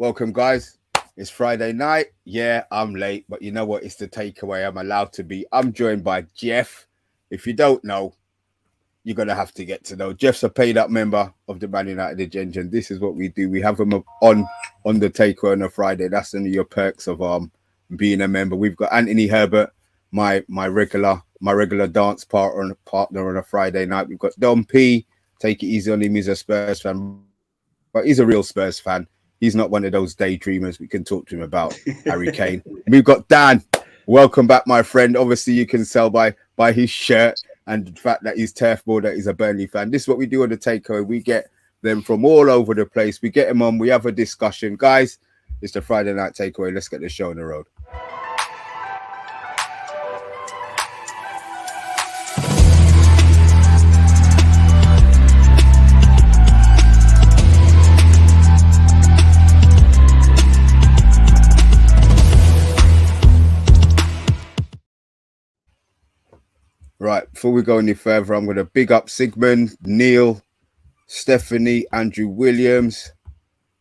Welcome, guys. It's Friday night. Yeah, I'm late, but you know what? It's the takeaway. I'm allowed to be. I'm joined by Jeff. If you don't know, you're going to have to get to know. Jeff's a paid-up member of the Man United Agenda, and this is what we do. We have him on the takeaway on a Friday. That's one of your perks of being a member. We've got Anthony Herbert, my regular dance partner on a Friday night. We've got Don P. Take it easy on him. He's a Spurs fan, but he's a real Spurs fan. He's not one of those daydreamers. We can talk to him about Harry Kane. We've got Dan. Welcome back, my friend. Obviously, you can tell by his shirt and the fact that he's turf board that he's a Burnley fan. This is what we do on the takeaway. We get them from all over the place. We get them on. We have a discussion. Guys, it's the Friday night takeaway. Let's get the show on the road. Right, before we go any further, I'm going to big up Sigmund, Neil, Stephanie, Andrew Williams.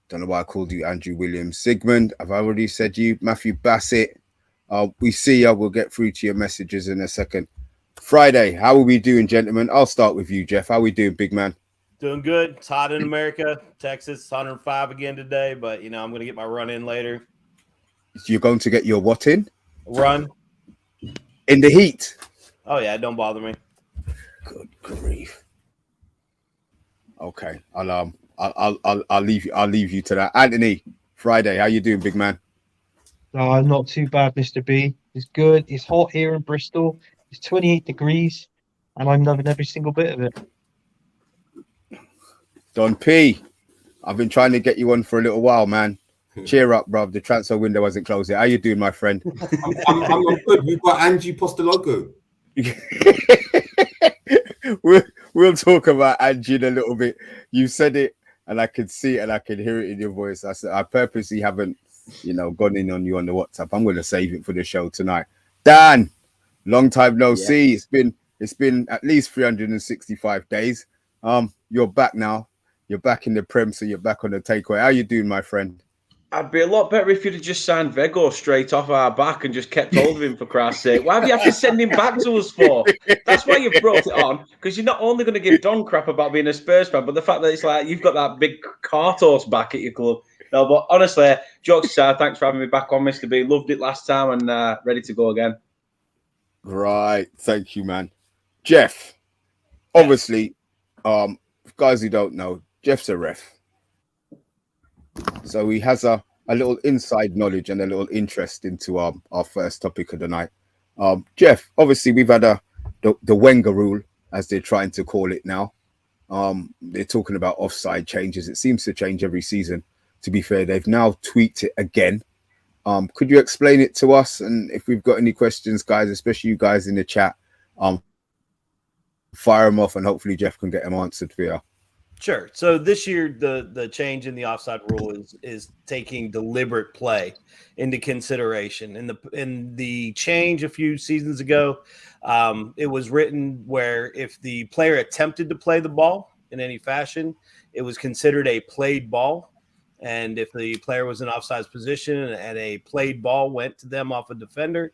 Don't know why I called you Andrew Williams. Sigmund, I've already said you. Matthew Bassett. We see you. We'll get through to your messages in a second. Friday, how are we doing, gentlemen? I'll start with you, Jeff. How are we doing, big man? Doing good. It's hot in America. Texas, 105 again today, but, I'm going to get my run in later. You're going to get your what in? Run. In the heat? Oh yeah, don't bother me. Good grief. Okay, I'll leave you to that. Anthony, Friday, how you doing, big man? Not too bad, Mr. B. It's good. It's hot here in Bristol. It's 28 degrees, and I'm loving every single bit of it. Don P, I've been trying to get you on for a little while, man. Cheer up, bruv. The transfer window hasn't closed yet. How you doing, my friend? I'm good. We've got Angie Postologo. we'll talk about Angie in a little bit. You said it, and I could see it, and I could hear it in your voice. I said I purposely haven't, gone in on you on the WhatsApp. I'm going to save it for the show tonight. Dan, long time no see. It's been at least 365 days. You're back now. You're back in the Prem, so you're back on the takeaway. How you doing, my friend? I'd be a lot better if you'd have just signed Vego straight off our back and just kept hold of him, for Christ's sake. Why have you have to send him back to us for? That's why you've brought it on, because you're not only going to give Don crap about being a Spurs fan, but the fact that it's like you've got that big cart horse back at your club. No, but honestly, jokes aside, thanks for having me back on, Mr. B. Loved it last time and ready to go again. Right. Thank you, man. Jeff, obviously, guys who don't know, Jeff's a ref. So he has a little inside knowledge and a little interest into our first topic of the night. Jeff, obviously we've had the Wenger rule, as they're trying to call it now. They're talking about offside changes. It seems to change every season. To be fair, they've now tweaked it again. Could you explain it to us? And if we've got any questions, guys, especially you guys in the chat, fire them off and hopefully Jeff can get them answered for you. Sure. So this year, the change in the offside rule is taking deliberate play into consideration. In the change a few seasons ago, it was written where if the player attempted to play the ball in any fashion, it was considered a played ball. And if the player was in offside position and a played ball went to them off a defender,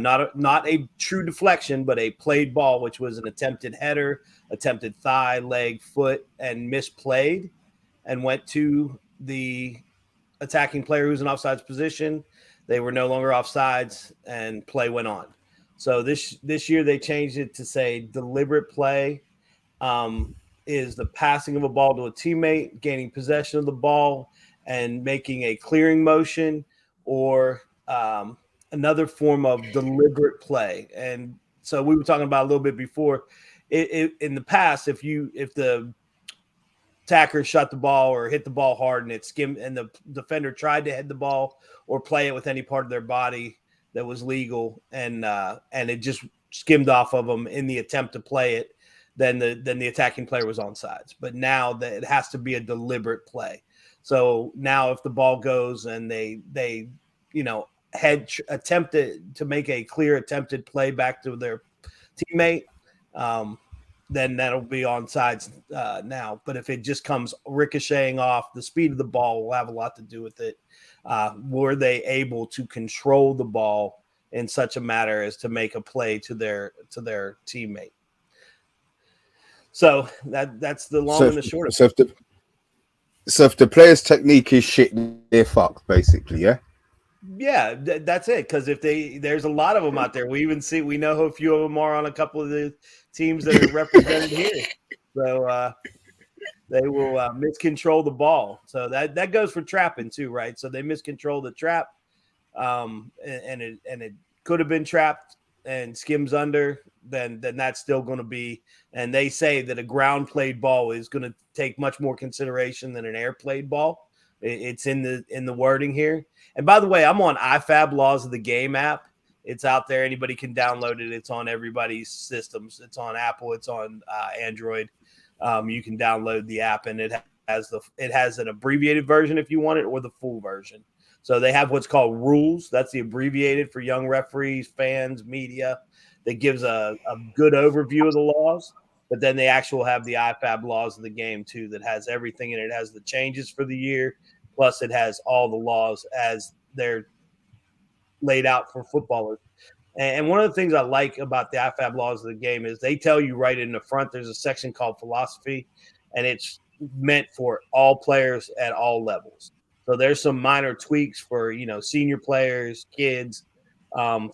not a true deflection, but a played ball, which was an attempted header, attempted thigh, leg, foot, and misplayed, and went to the attacking player who's in offsides position, they were no longer offsides, and play went on. So this year they changed it to say deliberate play is the passing of a ball to a teammate, gaining possession of the ball, and making a clearing motion, or another form of deliberate play. And so we were talking about a little bit before. In the past, if the attacker shot the ball or hit the ball hard and it skimmed, and the defender tried to head the ball or play it with any part of their body that was legal, and it just skimmed off of them in the attempt to play it, then the attacking player was onside. But now that it has to be a deliberate play. So now if the ball goes and they attempted to make a clear attempted play back to their teammate, then that'll be onside now. But if it just comes ricocheting off, the speed of the ball will have a lot to do with it. Were they able to control the ball in such a manner as to make a play to their teammate? So that's the long and the short of it. So if the player's technique is shit, they're fucked, basically, yeah? Yeah, that's it. Because there's a lot of them out there. We know a few of them are on a couple of the teams that are represented here. So they will miscontrol the ball. So that goes for trapping too, right? So they miscontrol the trap, and it could have been trapped and skims under. Then that's still going to be. And they say that a ground played ball is going to take much more consideration than an air played ball. It's in the wording here. And by the way, I'm on IFAB Laws of the Game app. It's out there. Anybody can download it. It's on everybody's systems. It's on Apple. It's on Android. You can download the app, and it has an abbreviated version if you want it, or the full version. So they have what's called rules. That's the abbreviated for young referees, fans, media. That gives a good overview of the laws. But then they actually have the IFAB Laws of the Game too, that has everything in it. It has the changes for the year, plus it has all the laws as they're laid out for footballers. And one of the things I like about the IFAB Laws of the Game is they tell you right in the front, there's a section called philosophy, and it's meant for all players at all levels. So there's some minor tweaks for, senior players, kids,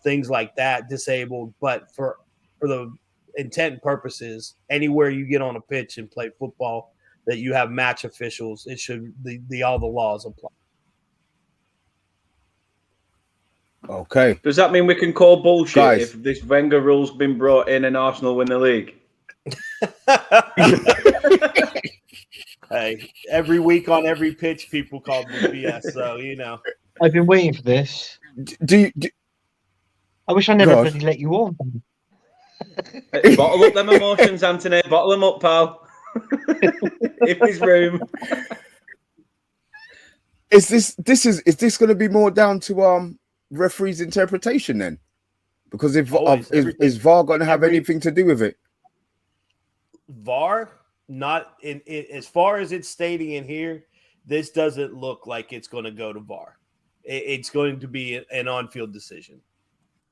things like that, disabled. But for the intent and purposes, anywhere you get on a pitch and play football that you have match officials, it should all the laws apply. Okay. Does that mean we can call bullshit Guys, if this Wenger rule's been brought in and Arsenal win the league? Hey, every week on every pitch, people call the BS. So I've been waiting for this. Do I wish I never bloody let you on. Bottle up them emotions, Anthony. Bottle them up, pal. If there's room. Is this going to be more down to referee's interpretation then? Because is VAR going to have anything to do with it? VAR, not in as far as it's stating in here, this doesn't look like it's going to go to VAR. It's going to be an on-field decision.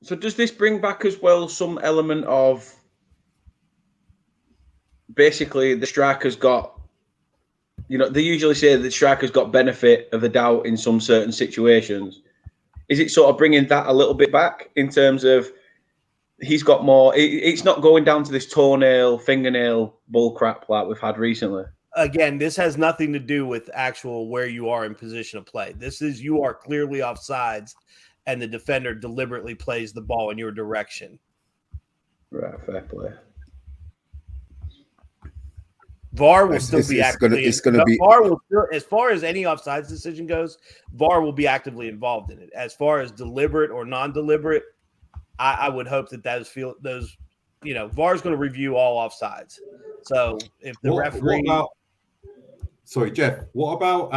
So does this bring back as well some element of basically the striker's got, they usually say the striker's got benefit of the doubt in some certain situations. Is it sort of bringing that a little bit back in terms of he's got more, it's not going down to this toenail, fingernail bull crap like we've had recently? Again, this has nothing to do with actual where you are in position of play. This is you are clearly offsides and the defender deliberately plays the ball in your direction. Right, fair play. VAR will still be actively. It's going to be VAR will still, as far as any offsides decision goes, VAR will be actively involved in it. As far as deliberate or non-deliberate, I would hope that VAR is going to review all offsides. So if the referee, Jeff, what about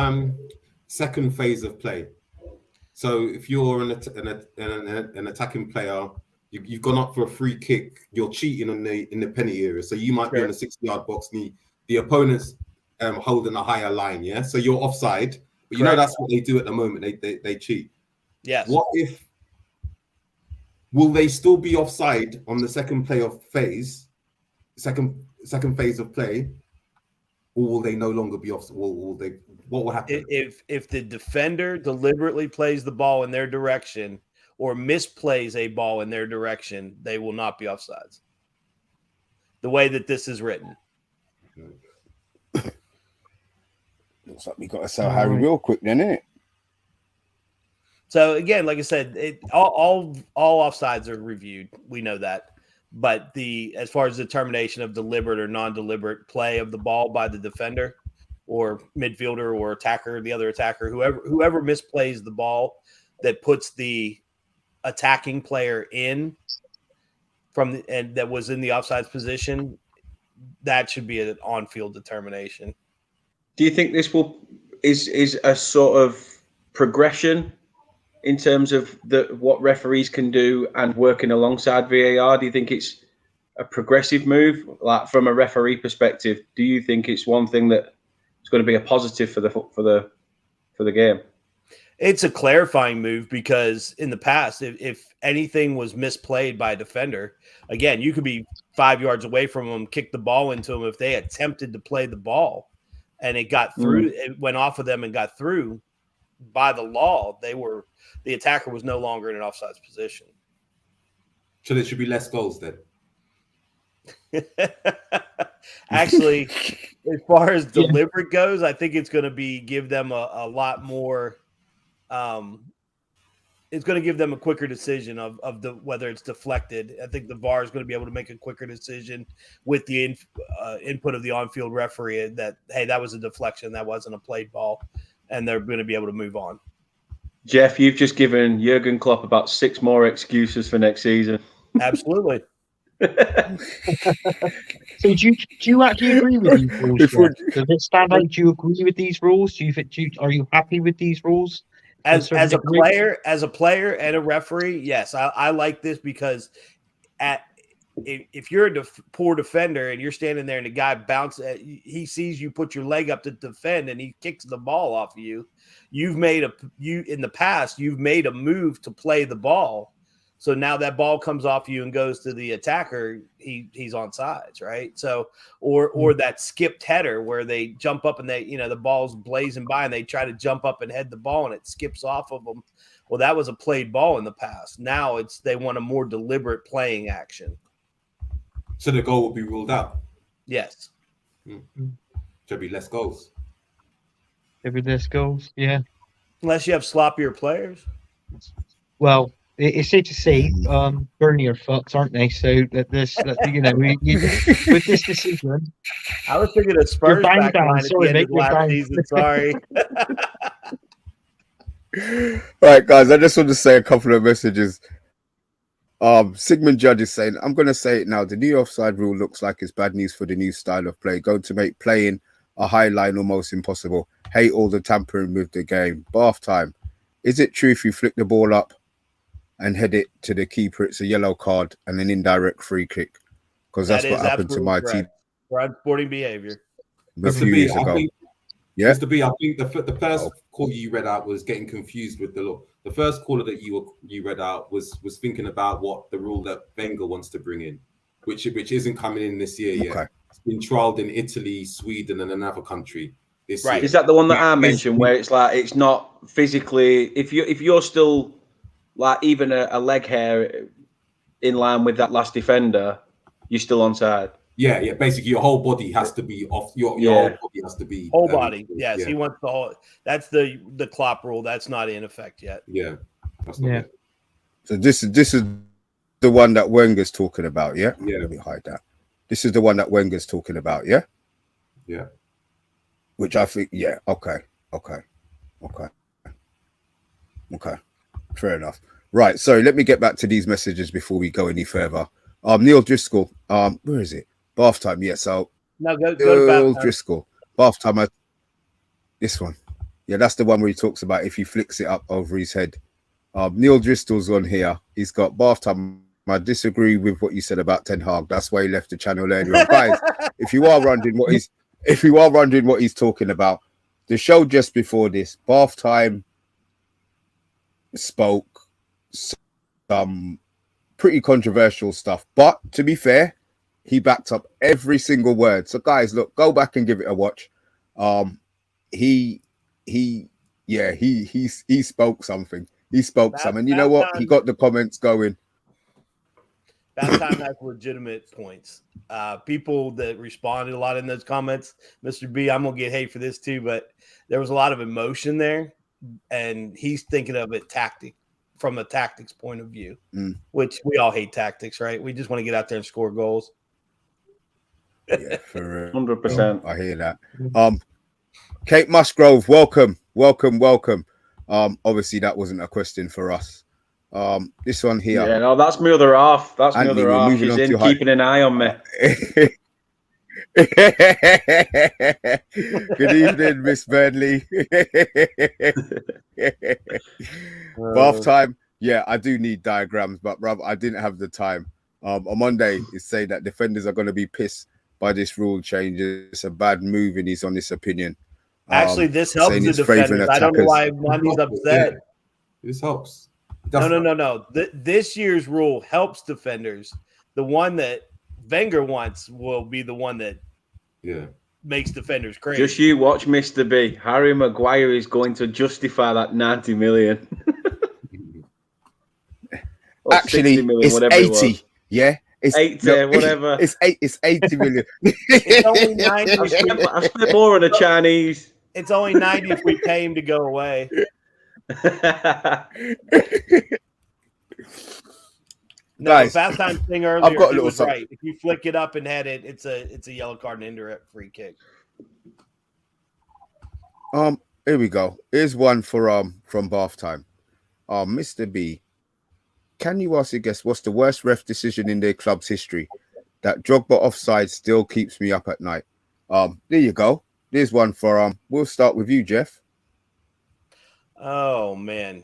second phase of play? So if you're an attacking player, you've gone up for a free kick, you're cheating in the penalty area. So you might be in a 60-yard box, and the opponent's holding a higher line, yeah? So you're offside, but that's what they do at the moment. They cheat. Yes. What if, will they still be offside on the second phase of play, or will they no longer be offside? What will happen? If the defender deliberately plays the ball in their direction or misplays a ball in their direction, they will not be offsides. The way that this is written. Looks like we got to sell Harry real quick then, innit? So again, like I said, all offsides are reviewed. We know that. But as far as determination of deliberate or non-deliberate play of the ball by the defender or midfielder or attacker, the other attacker, whoever misplays the ball that puts the attacking player in and that was in the offsides position, that should be an on-field determination. Do you think this is a sort of progression in terms of what referees can do and working alongside VAR? Do you think it's progressive move, like from a referee perspective? Do you think it's one thing that is going to be a positive for the game? It's a clarifying move because in the past, if anything was misplayed by a defender, again, you could be 5 yards away from them, kick the ball into them. If they attempted to play the ball and it got through, it went off of them and got through, by the law, the attacker was no longer in an offsides position. So there should be less goals then. Actually, as far as deliberate goes, I think it's going to give them a lot more. It's going to give them a quicker decision of whether it's deflected. I think the VAR is going to be able to make a quicker decision with the input of the on-field referee that, hey, that was a deflection, that wasn't a played ball, and they're going to be able to move on. Jeff, you've just given Jurgen Klopp about 6 more excuses for next season. Absolutely. So do you actually agree with these rules? Does it stand out? Do you agree with these rules? Are you happy with these rules? As a player and a referee, yes, I like this because if you're a poor defender and you're standing there and the guy bounces, he sees you put your leg up to defend and he kicks the ball off of you. In the past you've made a move to play the ball. So now that ball comes off you and goes to the attacker, he's on sides, right? So or that skipped header where they jump up and the ball's blazing by and they try to jump up and head the ball and it skips off of them. Well, that was a played ball in the past. Now they want a more deliberate playing action. So the goal will be ruled out. Yes. There'll be less goals. There'll be less goals, yeah. Unless you have sloppier players. Well, it's safe to say, Burnley are fucks, aren't they? So with this decision, I was thinking of Spurs back line at the end of last season. Sorry. All right, guys. I just want to say a couple of messages. Sigmund Judge is saying, I'm going to say it now. The new offside rule looks like it's bad news for the new style of play. Going to make playing a high line almost impossible. Hate all the tampering with the game. Bath time. Is it true if you flick the ball up and head it to the keeper, it's a yellow card and an indirect free kick? Because that's what happened to my team. Bad sporting behavior. A few years ago. Yeah. Mr. B, I think the first call you read out was getting confused with the law. The first caller that you read out was thinking about what the rule that Wenger wants to bring in, which isn't coming in this year yet. Okay. It's been trialed in Italy, Sweden, and another country this year. Is that the one that I mentioned where it's like it's not physically if you're still like even a leg hair in line with that last defender, you're still onside. Yeah. Basically, your whole body has to be off. Your whole body has to be whole body. Yes, he wants the whole. That's the Klopp rule. That's not in effect yet. Yeah, that's not it. So this is the one that Wenger's talking about. Yeah. Let me hide that. This is the one that Wenger's talking about. Yeah. Yeah. Which I think. Yeah. Okay. Fair enough. Right. So let me get back to these messages before we go any further. Neil Driscoll. Where is it? Bath time. Yeah. So no, go to Neil Driscoll. Bath time. This one. Yeah, that's the one where he talks about if he flicks it up over his head. Neil Driscoll's on here. He's got bath time. I disagree with what you said about Ten Hag. That's why he left the channel earlier. Guys, if you are wondering what he's talking about, the show just before this, Bath time spoke some pretty controversial stuff, but to be fair, he backed up every single word. So guys, look, go back and give it a watch. He spoke something. He spoke some, and you know what? He got the comments going. That time has legitimate points. People that responded a lot in those comments, Mr. B, I'm gonna get hate for this too, but there was a lot of emotion there, and he's thinking of it from a tactics point of view, which we all hate tactics, right? We just want to get out there and score goals. Yeah, for 100%. I hear that. Kate Musgrove, welcome. Obviously that wasn't a question for us. This one here. Yeah, no, that's my other half. That's my other half. She's in keeping an eye on me. Good evening, Miss Burnley. Bath time. Yeah, I do need diagrams, but bruv, I didn't have the time. On Monday, is saying that defenders are going to be pissed by this rule change. It's a bad move, and he's on this opinion. Actually, this helps saying the it's favouring defenders. I don't know why attackers. Mondy's upset. Yeah, this helps. No. This year's rule helps defenders. The one that Wenger wants will be the one that makes defenders crazy. Just you watch, Mr. B. Harry Maguire is going to justify that 90 million. Actually, 60 million, it's 80. Yeah. It's 80, whatever. It's 80 million. It's only 90. I spent more on a Chinese. It's only 90 if we pay him to go away. No, Guys, Valentine's thing earlier. I've got a he little was something. right. If you flick it up and head it, it's a yellow card and indirect free kick. Here we go. Here's one for from bath time. Mr. B, can you also guess what's the worst ref decision in their club's history? That Drogba offside still keeps me up at night. There you go. There's one for we'll start with you, Jeff. Oh man.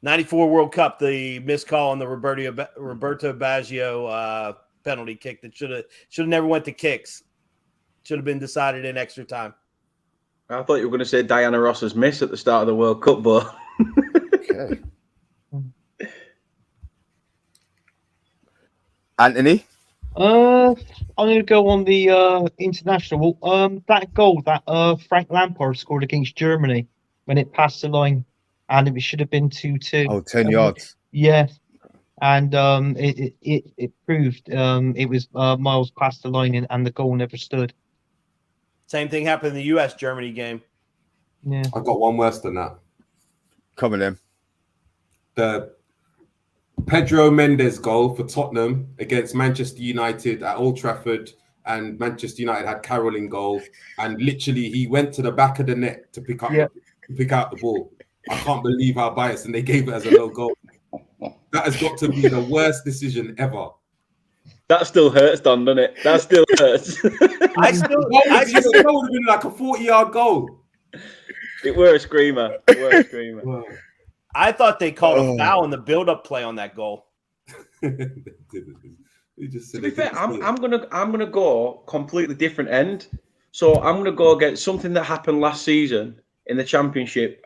94 World Cup, the missed call on the Roberto Baggio penalty kick that should have never went to kicks. Should have been decided in extra time. I thought you were going to say Diana Ross's miss at the start of the World Cup, but Okay. Anthony? I'm going to go on the international. That goal that Frank Lampard scored against Germany when it passed the line, and it should have been 2-2. Oh, 10 yards. Yeah, and it proved it was miles past the line, and the goal never stood. Same thing happened in the U.S. Germany game. Yeah, I've got one worse than that. Come on, then. The Pedro Mendes goal for Tottenham against Manchester United at Old Trafford, and Manchester United had Carroll in goal, and literally he went to the back of the net to pick out the ball. I can't believe how biased, and they gave it as a low goal. That has got to be the worst decision ever. that still hurts, Don, doesn't it? That still hurts. That would have been like a 40-yard goal. It were a screamer. Wow. I thought they called a foul in the build-up play on that goal. To be fair, I'm gonna go completely different end. So I'm gonna go against something that happened last season in the Championship.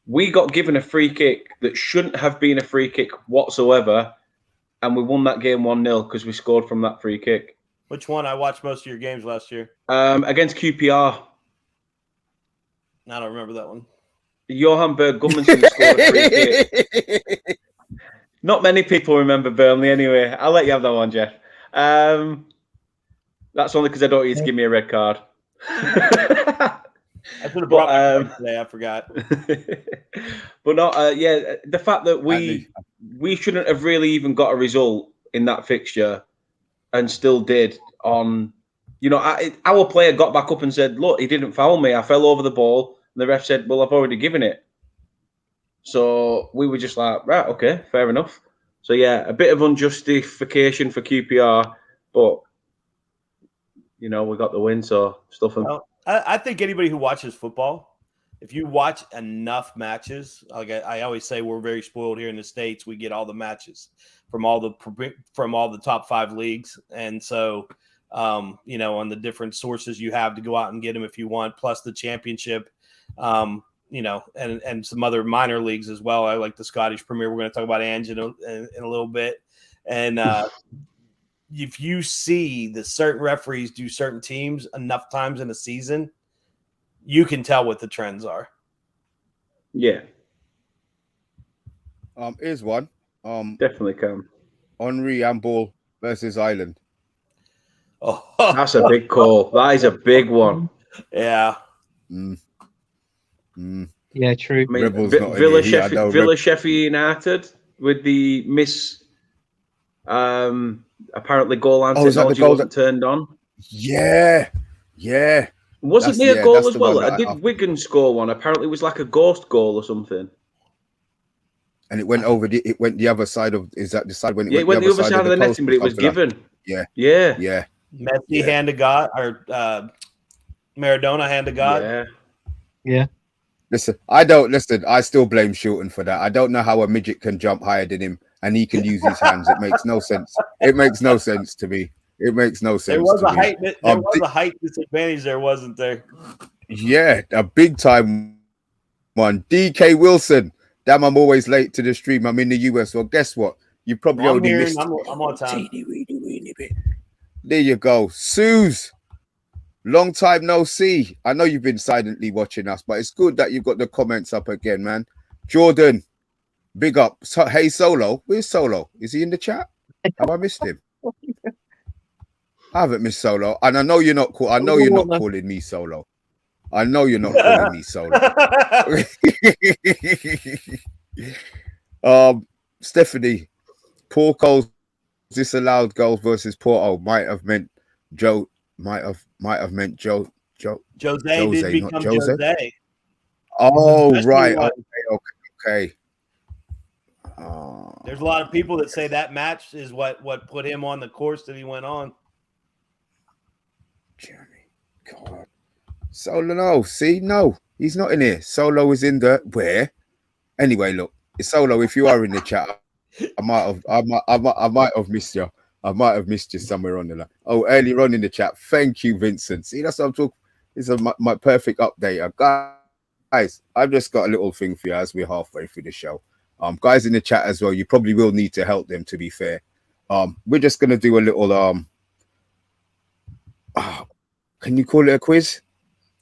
We got given a free kick that shouldn't have been a free kick whatsoever, and we won that game 1-0 because we scored from that free kick. Which one? I watched most of your games last year. Against QPR. I don't remember that one. Johan Berg Gudmundsson scored a free kick. Not many people remember Burnley anyway. I'll let you have that one, Jeff. That's only because I don't want you to give me a red card. I should have brought my card today. I forgot. But no, the fact that we shouldn't have really even got a result in that fixture and still did on, our player got back up and said, look, he didn't foul me. I fell over the ball. And the ref said, well, I've already given it. So we were just like, right, okay, fair enough. So, yeah, a bit of unjustification for QPR, but, we got the win, so stuff them. Well, I think anybody who watches football, if you watch enough matches, like I always say, we're very spoiled here in the States. We get all the matches from all the top 5 leagues. And so, on the different sources you have to go out and get them if you want, plus the championship. And some other minor leagues as well. I like the Scottish Premier. We're going to talk about Ange in a little bit. And if you see that certain referees do certain teams enough times in a season, you can tell what the trends are. Yeah. Here's one. Definitely can. Henry Amball versus Ireland. Oh, that's a big call. That is a big one. Yeah. Yeah, true. I mean, Villa Sheffield United with the apparently goal line technology wasn't turned on. Yeah. Wasn't there a goal as well? Did Wigan score one? Apparently it was like a ghost goal or something. And it went over it went the other side of, is that the side when it went the other side of the netting, but it was given. Yeah. Messi hand to God, or Maradona hand to God. Yeah. Listen, I still blame Shilton for that. I don't know how a midget can jump higher than him and he can use his hands. It makes no sense. It makes no sense to me. It makes no sense. There was to a me. height. There was a height disadvantage there, wasn't there? Yeah, a big time one. DK Wilson. Damn, I'm always late to the stream. I'm in the US. Well, guess what? You probably I'm only here. missed. I'm on time. Teeny bit. There you go. Suze. Long time no see. I know you've been silently watching us, but it's good that you've got the comments up again, man. Jordan, big up. So, hey, Solo. Where's Solo? Is he in the chat? Have I missed him? I haven't missed Solo. And I know you're not cool. I know you're not calling me Solo. I know you're not calling me Solo. Stephanie, Paul Cole's disallowed goal versus Porto might have meant Joe. Might have meant Jose did become Jose. Oh, Especially right. Okay. There's a lot of people that say that match is what put him on the course that he went on. Jeremy, God. Solo, no. See, no, he's not in here. Solo is in the where? Anyway, look, Solo. If you are in the chat, I might have missed you. I might have missed you somewhere on the line. Oh, earlier on in the chat. Thank you, Vincent. See, that's what I'm talking. This is my perfect update. Guys, I've just got a little thing for you as we're halfway through the show. Guys in the chat as well, you probably will need to help them, to be fair. We're just gonna do a little can you call it a quiz?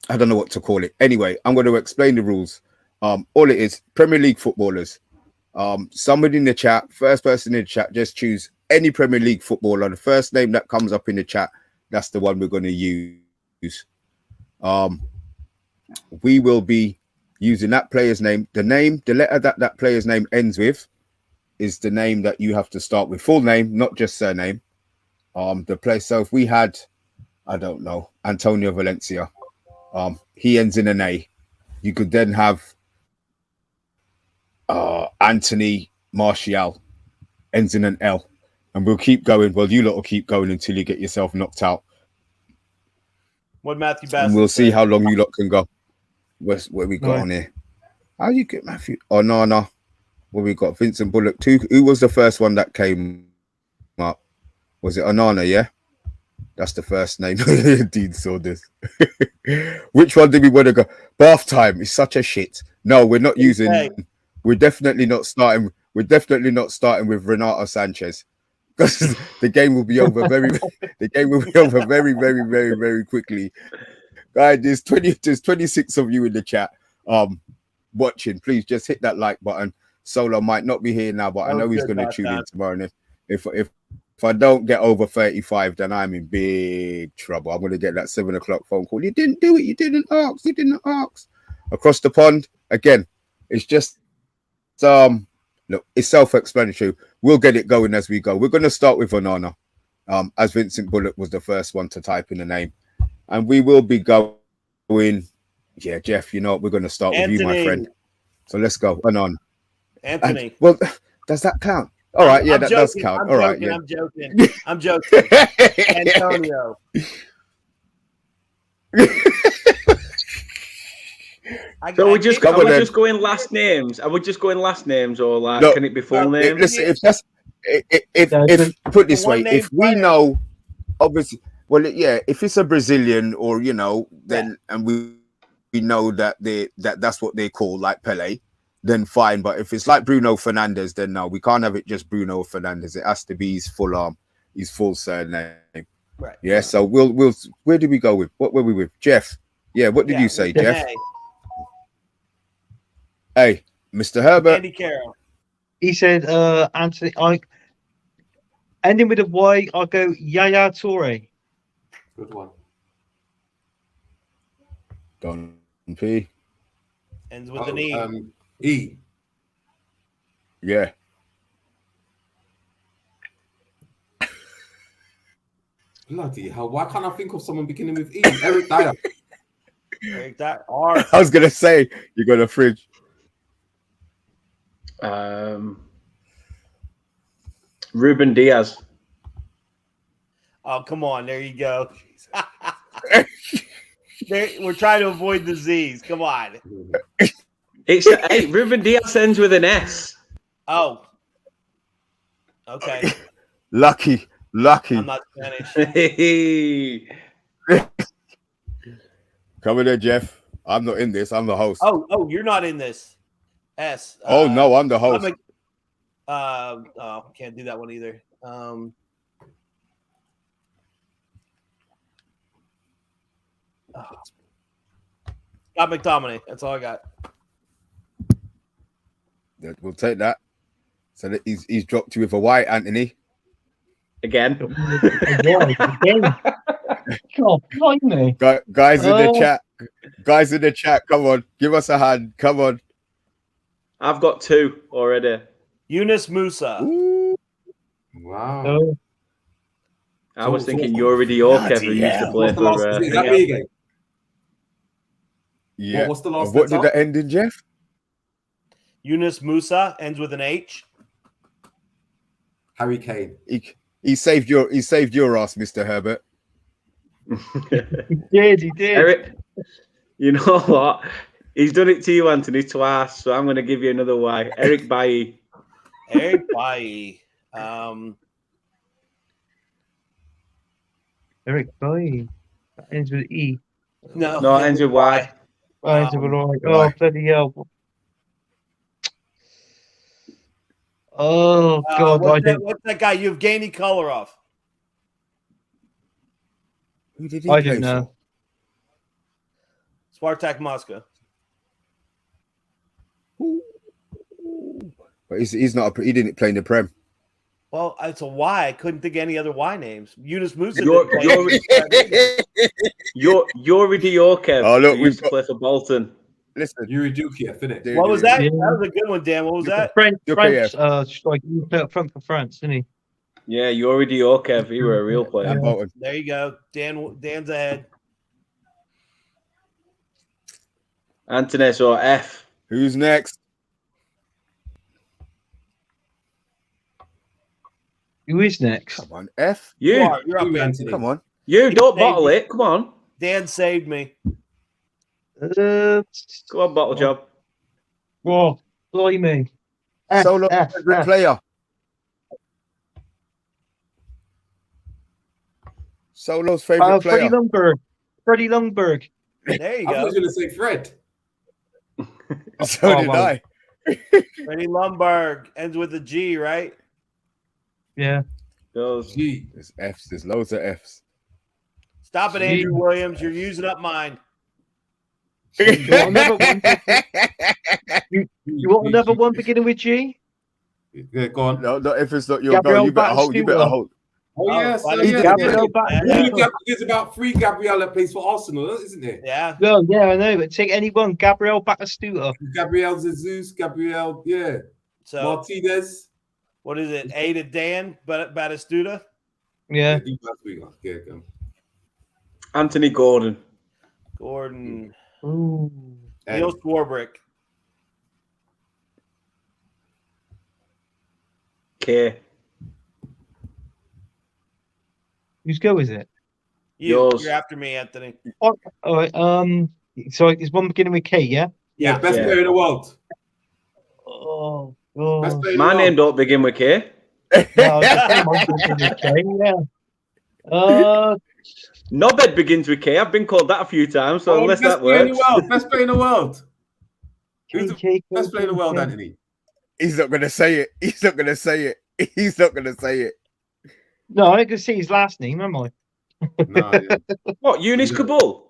I don't know what to call it. Anyway, I'm going to explain the rules. All it is, Premier League footballers. Somebody in the chat, first person in the chat, just choose any Premier League footballer. The first name that comes up in the chat, that's the one we're going to use. We will be using that player's name. The letter that player's name ends with is the name that you have to start with. Full name, not just surname. The player. So if we had, I don't know, Antonio Valencia, he ends in an A. You could then have Anthony Martial, ends in an L. And we'll keep going. Well, you lot will keep going until you get yourself knocked out. What Matthew Bassett and we'll see said. how long you lot can go. Where we got on here? How you get Matthew? Oh, no. Where we got Vincent Bullock too. Who was the first one that came up? Was it Onana? Yeah, that's the first name. Dean saw this. Which one did we want to go? Bath time is such a shit. No, we're not using. Hey. We're definitely not starting. We're definitely not starting with Renato Sanchez because the game will be over very. The game will be over very, very, very, very quickly. Guys, there's 26 of you in the chat. Watching. Please just hit that like button. Solo might not be here now, but I know he's going to tune in tomorrow. And if I don't get over 35, then I'm in big trouble. I'm going to get that 7 o'clock phone call. You didn't do it. You didn't ask. You didn't ask. Across the pond again. It's just look. It's self-explanatory. We'll get it going as we go. We're going to start with Onana, as Vincent Bullock was the first one to type in the name, and we will be going. Yeah, Jeff. You know what? We're going to start with you, my friend. So let's go. Onana. Anthony. And, well, does that count? All right, yeah, that does count. All right, yeah. I'm joking. Antonio. So we're just going last names? Are we just going last names, or like can it be full names? Listen, if put this way, if we know, obviously, well, yeah, if it's a Brazilian or then and we know that that's what they call like Pele, then fine. But if it's like Bruno Fernandes, then no, we can't have it just Bruno Fernandes. It has to be his full surname. Right. Yeah. So we'll where did we go with? What were we with? Jeff. Yeah. What did you say, Jeff? Hey, Mr. Herbert. Andy Carroll. He said, Anthony, ending with a Y, I'll go Yaya Toure. Good one. Don P. Ends with an E. E. Yeah. Bloody hell. Why can't I think of someone beginning with E? Eric Dyer. Eric Dyer. R. I was going to say, you got a fridge. Ruben Diaz. Oh, come on. There you go. We're trying to avoid the Z's. Come on. It's hey, Ruben Diaz ends with an S. Oh. Okay. Lucky. I'm not Spanish. Come in there, Jeff. I'm not in this. I'm the host. Oh, you're not in this. S. Oh, no, I'm the host. Can't do that one either. Scott McTominay. That's all I got. We'll take that. So that he's dropped you with a Y, Anthony. Again. Again. God, blimey. Guys in the chat, come on, give us a hand. Come on. I've got 2 already. Yunus Musa. Ooh. Wow. Oh, I was thinking Yuri Diorkev, who used to play What's the last? for. Is that me again? Yeah. What's the last? What did that end in, Jeff? Yunus Musa ends with an H. Harry Kane. He saved your ass, Mr. Herbert. he did. Eric, you know what? He's done it to you, Anthony, twice. So I'm going to give you another Y. Eric Bailly. Eric Bailly. Eric Bailly. That ends with E. No, it ends with Y. Ends with I. Oh, bloody hell. Oh, God. What's that guy? Yevgeny Kolarov. Who did he I play didn't know. For? Spartak Moscow. But he's not. He didn't play in the Prem. Well, it's a Y. I couldn't think of any other Y names. Yunus Musa. Yuri Diorkev, Oh, look, who used to play for Bolton. Listen, Yuri Dukiev, isn't it? What was that? Yeah. That was a good one, Dan. What was that? French Dukiev. striker. He played up front for France, didn't he? Yeah, Yuri Diorkev. He were a real player. and Bolton. There you go. Dan's ahead. Anthony, so F. Who's next? Who is next? Come on, F. You. You're up, Anthony. Come on. You, don't bottle it. Come on. Dan saved me. Go on, bottle job. Oh, blimey. Solo favorite player. Solo's favorite player. Freddie Lundberg. There you I go. was going to say Fred. So did I. Freddie Lundberg ends with a G, right? Yeah. Goes. Gee. There's F's. There's loads of F's. Stop it, Andrew Williams. You're using up mine. You want another one beginning with G? Yeah, go on. No, if it's not your Gabriel goal, you better hold. You better Batistella. hold. Oh, yes. funny. Gabriel Batistella. There's about 3 Gabriel that plays for Arsenal, isn't there? Yeah. Well, yeah, I know, but take any one. Gabriel Batistuta. Gabriel Jesus, Gabriel, yeah. So Martinez. what is it? A to Dan, Batistuta. Yeah. Yeah, go. Anthony Gordon. Gordon. Ooh. Neil Swarbrick. K. Whose go is it? Yours. You're after me, Anthony. All right. So it's one beginning with K, yeah? Yeah, best Yeah. player in the world. Oh, Best God. player in My the name world. don't begin with K. No, I was beginning with K, yeah. Nobed begins with K. I've been called that a few times, so unless best that player in the works. world. Best player in the world. Who's the K, best player in the world, K. Anthony? He's not gonna say it. He's not gonna say it. He's not gonna say it. No, I ain't gonna say his last name, am I? No, yeah. What, Eunice Kabul?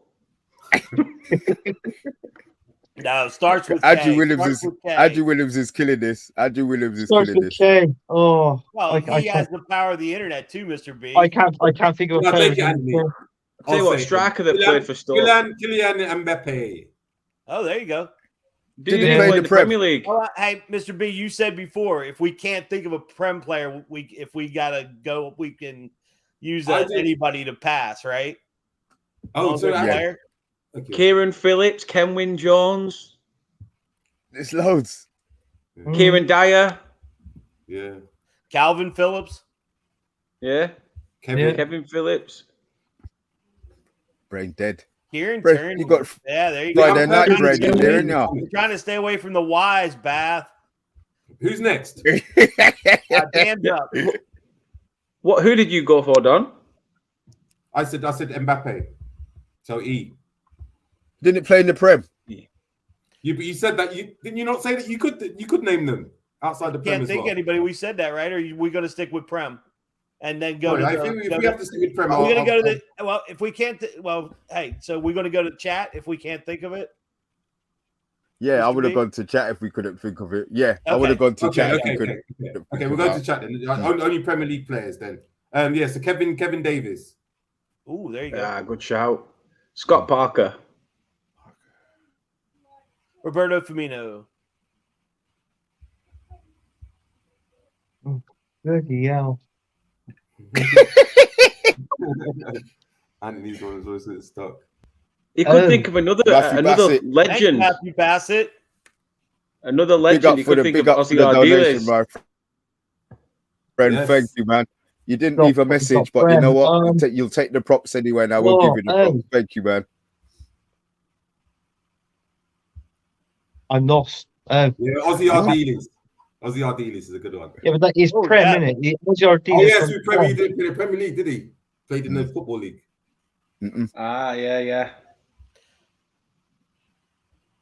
No, it starts with Andrew K. Williams Starts is with K. Andrew Williams is killing this. Andrew Williams is Starts killing with this. K. Oh, Well, I he has the power of the internet too, Mr. B. I can't think of a No, player. take it, Anthony. Tell you what, striker that played for Stoke. Kylian Mbappe. Oh, there you go. Did he he play play in in the the Premier League? Well, hey, Mr. B, you said before if we can't think of a Prem player, if we gotta go, we can use anybody to pass, right? Oh, so yeah. player. Okay. Kieran Phillips, Kenwyn Jones, There's loads. Kieran Dyer, Yeah. Calvin Phillips. yeah, Kevin. Kevin Phillips. Brain dead. Kieran Bread, Tierney. you got Yeah, there you Friday go. night We're bread in there, ain't We're trying to stay away from the Y's, Bath. Who's next? Hands up. Who did you go for, Don? I said Mbappe. So E. Didn't play in the Prem. You said that didn't you not say that you could name them outside the Prem Can't as think well? anybody. We said that, right? Or are we going to stick with Prem and then go to? I think if we have to stick with Prem, we're going to go to the. Well, if we can't, hey, so we're going to go to chat if we can't think of it. Yeah, Mr. I would have B? gone to chat if we couldn't think of it. Yeah, I Okay. would have gone to Okay, chat if okay, we couldn't. okay, we'll go to chat then. Only Premier League players then. Yeah, so Kevin Davies. Ooh, there you go. Ah, good shout. Scott Parker. Roberto Firmino. Bloody hell. Anthony's one was always stuck. You could think of another Matthew Bassett. Thanks, legend. Matthew Bassett. Another Big legend. up You for could the think of big up for Ozzy the donation, Ardiles. my friend. Yes. Thank you, man. You didn't Not leave a from message, top but you know Prem. what? You'll take the props anyway, and I will give you the props. Thank you, man. I'm lost. Yeah, Ozzy Ardiles. Ozzy Ardiles is a good one. Yeah, but that is Oh, Prem, yeah. isn't it? What's your Oh yes, he didn't play the Premier League, did he? Played in the Football League. Ah, yeah.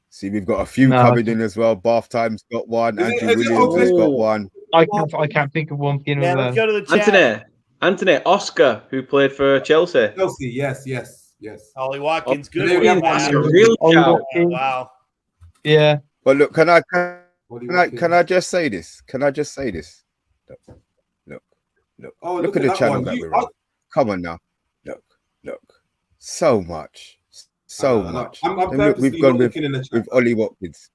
See, we've got a few coming in as well. Bath Time's got one. Is it- Andrew is it Williams has got okay? one. I can't think of one beginning Yeah, with let's go to the chat. Anthony, Oscar, who played for Chelsea. Chelsea, yes. Ollie Watkins, good Yeah, one. yeah, That's a Matt. real Ollie shout. Watkins. Wow. Yeah. But look, can I Watkins. just say this? Can I just say this? Look. Oh, Look at the that channel one. that we're on. Come on now. Look. So much. I'm And look, purposely we've gone not looking in the chat. with Ollie Watkins.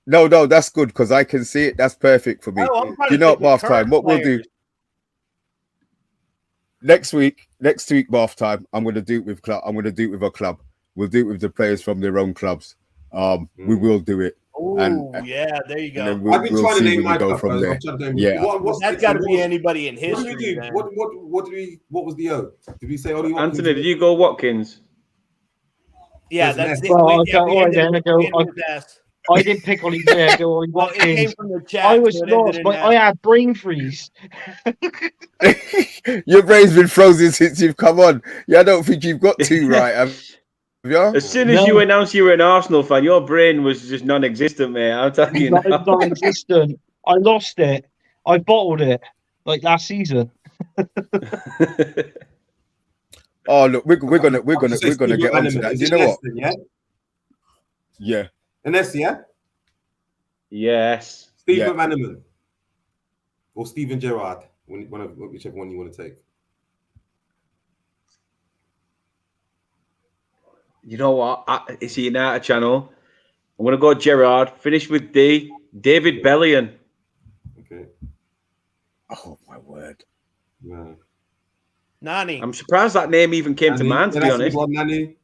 No, that's good because I can see it. That's perfect for me. Oh, I'm trying Do you to know think what, of Bath Time? current What we'll do players. next week, Bath Time, I'm going to do it with club. I'm going to do it with a club. We'll do it with the players from their own clubs. We will do it. Oh, And- yeah, there you And then go. I've been we'll trying to see name where my we go club, from guys. there. I'm trying to name- Yeah. That's got to be anybody in What did history. we do? then. What was the O? Did we say Ollie Watkins? Anthony, did you go Watkins? Yeah, There's that's an it. S. Well, We okay, ended then I go- with S. I didn't pick Ollie there. Ollie Well, it came Watkins. from the chat. I was so it ended lost, in but S. I had brain freeze. Your brain's been frozen since you've come on. Yeah, I don't think you've got two right, have you? As soon as No. you announced you were an Arsenal fan, your brain was just non-existent, mate. I'm telling you It's now. non-existent. I lost it. I bottled it like last season. Oh look, we're gonna get onto that. Is You it know an S what? then, yeah? Yeah. An S, yeah? Yes. Steve Yeah. McManaman. Or Steven Gerrard. Whichever one you want to take. You know what? It's a United channel. I'm going to go Gerrard. Finish with D. David Bellion. Okay. Oh my word. Yeah. Nani. I'm surprised that name even came to mind, to be honest. Nani.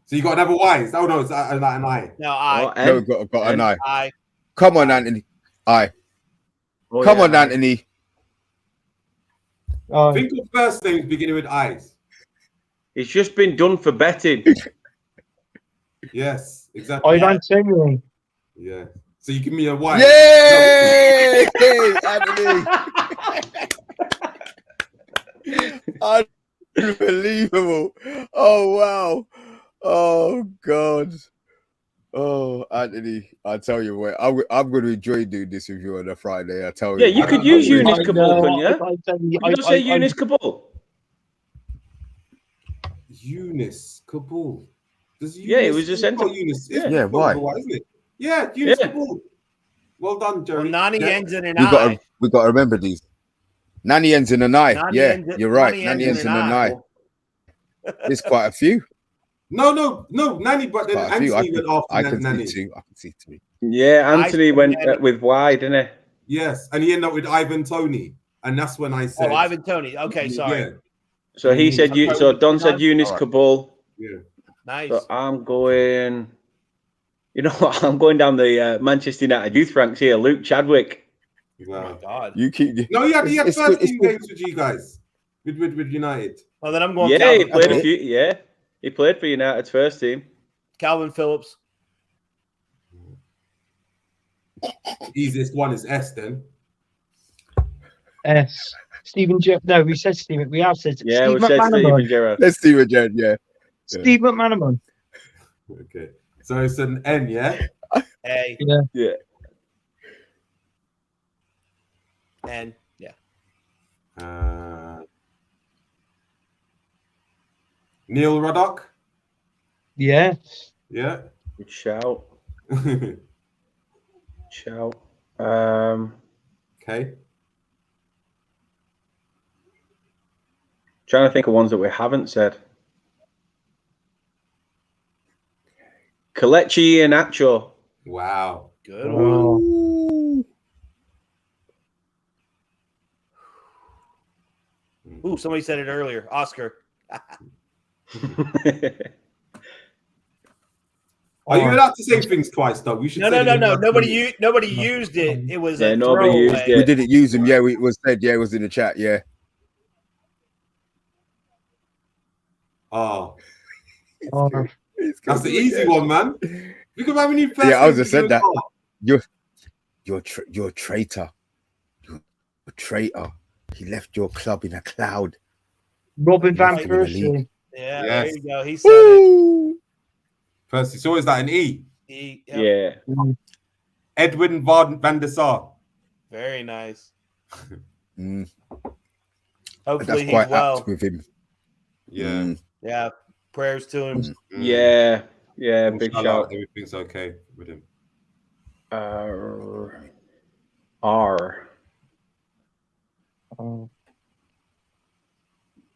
So you got another Y. Oh no, it's an I. No, I. Oh, No, N. got an eye. I. Come on, Anthony. Aye. Oh, Come yeah, on, I. Anthony. Oh, Think of first names beginning with I's. It's just been done for betting. Yes, exactly. Ivan Toney. Yeah. So you give me a Y. Yay! Anthony. Unbelievable. Oh wow. Oh God. Oh, Anthony, I tell you what, I'm going to enjoy doing this with you on a Friday. I tell you. Yeah, you could use Eunice Kabul, couldn't you? You don't say Eunice Kabul. Eunice Kabul. Yeah, it was just entered. Eunice. Yeah, why? Isn't it? Yeah, Eunice Yeah. Kabul. Well done, Jerry. Well, Nani Yeah. ends in an We got to remember these. Nani ends in an eye. Nani Yeah, ends- you're right. Nani Nani ends ends in in an an eye. eye. There's quite a few. No, Nani, but then Quite a few. Anthony went I after can Nani. see two. I can see three. Yeah, Anthony went with Y, didn't he? Yes, and he ended up with Ivan Toney, and that's when I said, Oh, Ivan Toney. Okay, sorry. Yeah, So he said you. So Don said Eunice Alright. Kabul. yeah. Nice. So I'm going. You know what? I'm going down the Manchester United youth ranks here. Luke Chadwick. Oh my Wow. God. You keep. No, he had It's 13 good, it's good. games with you guys, with United. Well, then I'm going. Yeah, he Calvin played a Phillips. few. Yeah. He played for United's first team. Calvin Phillips. Easiest one is S then. S. Stephen Gerrard. No, we said Stephen. We have said Yeah, Steve we said Steven McManaman. Gerrard. Let's see what Jared. Yeah. Steve McManaman. Okay. So it's an N, yeah? A. Yeah. Yeah. And yeah. Neil Ruddock? Yeah. Yeah. Good shout. Shout. Okay. Trying to think of ones that we haven't said. Kelechi Iheanacho. Wow. Good one. Oh. Ooh, somebody said it earlier. Oscar. Are you allowed to say things twice, though? We should No. say them in one Nobody minute. nobody used it. It was Yeah, a nobody throwaway. used it. We didn't use him. Yeah, it was said. Yeah, it was in the chat. Yeah. Oh, Oh. that's the easy one, man. Look at how many first Yeah, I was names just said you that. got. You're a traitor. You're a traitor. He left your club in a cloud. Robin Van Left him in the league. Persie. Yeah, Yes. there you go. He said it. Percy, so is that an E? Yep. Yeah. Edwin van der Sar. Very nice. Mm, Hopefully that's he's quite well. apt with him. Yeah. Mm, Yeah. Prayers to him. Mm. Yeah. Yeah. Big Inshallah, shout. everything's okay with him. R. Oh.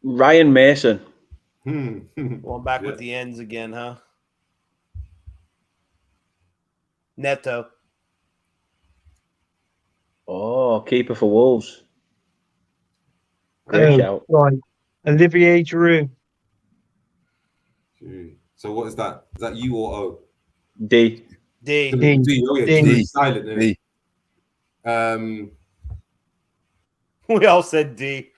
Ryan Mason. Going back Yeah. with the ends again, huh? Neto. Oh, keeper for Wolves. Great shout. Right. Olivier Giroud. So what is that? Is that U or O? D. D. D. D. Oh yeah, D. D. Silent. Isn't D. it? We all said D.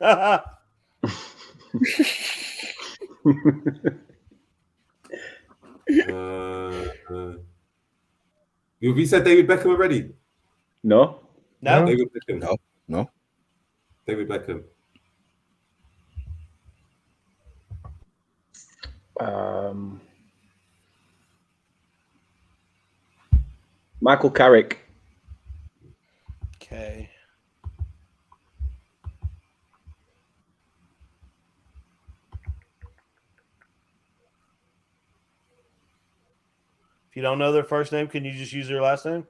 We said David Beckham already. No. No. David Beckham. No. No. David Beckham. Michael Carrick. Okay. If you don't know their first name, can you just use their last name?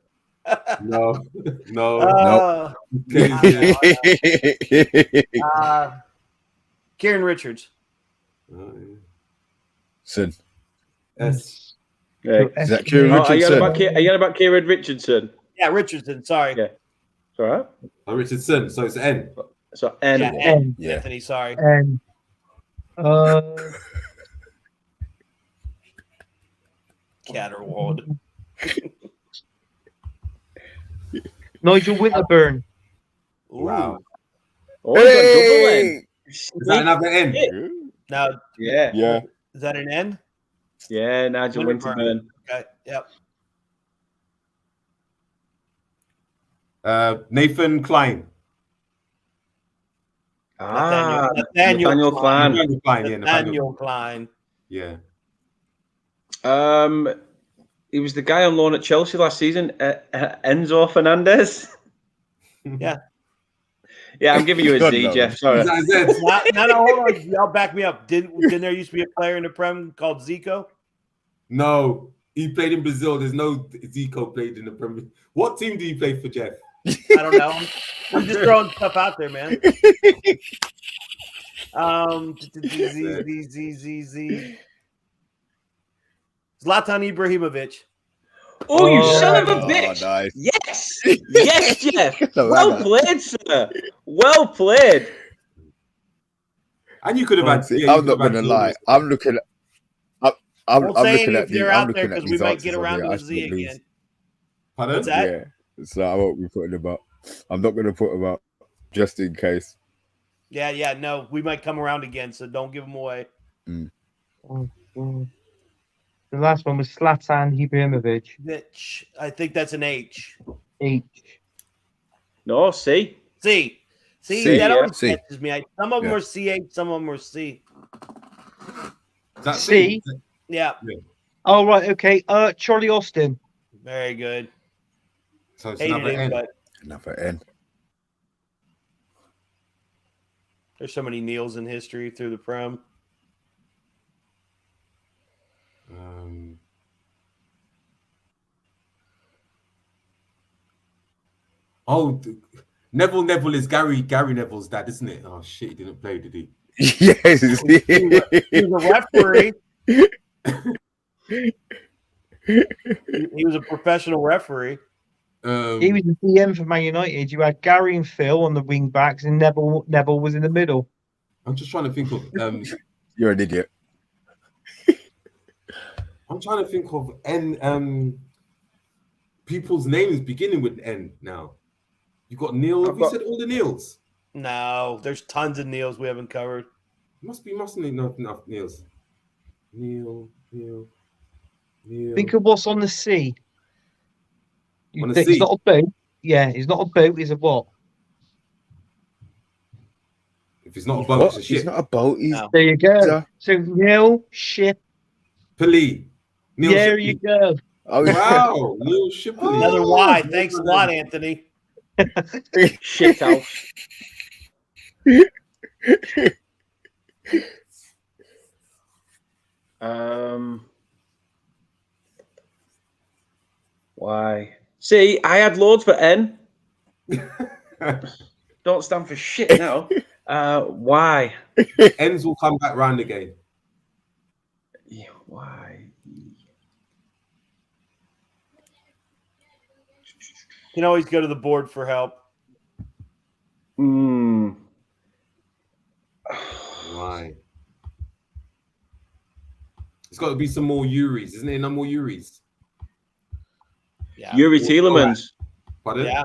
No. No. Kieran Richards. Son. S. Yeah. Is that Kieran Oh, are you Richardson? on about Kieran Richardson? Yeah, Richardson. Sorry. Yeah. It's all right. Oh, Richardson. So it's N. So N. Yeah, N. Yeah. Anthony. Sorry. And Catterwald. Nigel Winterburn. Ooh. Wow. Oh, you got double N. Is that another N? Now, Yeah. Yeah. is that an N? Yeah, Nigel Winterburn. Winterburn. Okay. Yep. Nathan Klein. Nathaniel Klein. Nathaniel Klein. Yeah, Nathaniel Klein. Yeah. He was the guy on loan at Chelsea last season, Enzo Fernandez. Yeah. Yeah, I'm giving you a God Z, knows. Jeff. Sorry. Is that Z? No, hold on. Y'all back me up. Didn't there used to be a player in the Prem called Zico? No. He played in Brazil. There's no Zico played in the Premier League. What team do you play for, Jeff? I don't know. I'm just throwing stuff out there, man. Z. Zlatan Ibrahimovic. Oh, you Oh, son of a Oh, bitch. nice. Yes. Yes, Jeff. So Well like that. played, sir. Well played. And you could have had. See, yeah, you I'm could not have gonna had lie. Jordan's. I'm looking at. I'm Don't say looking any at if these. they're I'm out there looking at because we these might get answers around on to here. a Z I should lose. again. Pardon? What's that? Yeah, so I won't be putting them up. I'm not going to put them up just in case. Yeah. No, we might come around again, so don't give them away. The last one was Zlatan Ibrahimovic. Mitch. I think that's an H. H. No, C. C. See, C, that yeah. always C. catches me. Some of them Yeah. were CH, some of them were C. Is that C? Yeah, Oh, right, okay. Charlie Austin. very good. So it's Hated another him, N. but Another N. there's so many Neils in history through the Prem. Oh, Neville is Gary Neville's dad, isn't it? Oh shit, he didn't play, did he? Yes. He was a referee. He was a professional referee. He was the DM for Man United. You had Gary and Phil on the wing backs, and Neville was in the middle. I'm just trying to think of You're an idiot. I'm trying to think of N people's names beginning with N now. You got Neil. Have you said all the Neils? No, there's tons of Neils we haven't covered. Mustn't enough Neils. Neil. Think of what's on the C. On the It's C? not a boat. Yeah, it's not a boat. It's a what? If it's not a boat, What? it's a He's ship. not a boat. He's No. There you go. Yeah. So Neil ship. Pili. Neil There Shipley. you go. oh, Wow, Neil Shipley. Another Y. Thanks a lot, Anthony. Shit house. Why? See, I had loads for N. Don't stand for shit now. Why? Ends will come back round again. Yeah, why? You can always go to the board for help. Why? It's got to be some more Uris, isn't it? No more Uris. Yeah. Yuri Tielemans. Pardon? Yeah.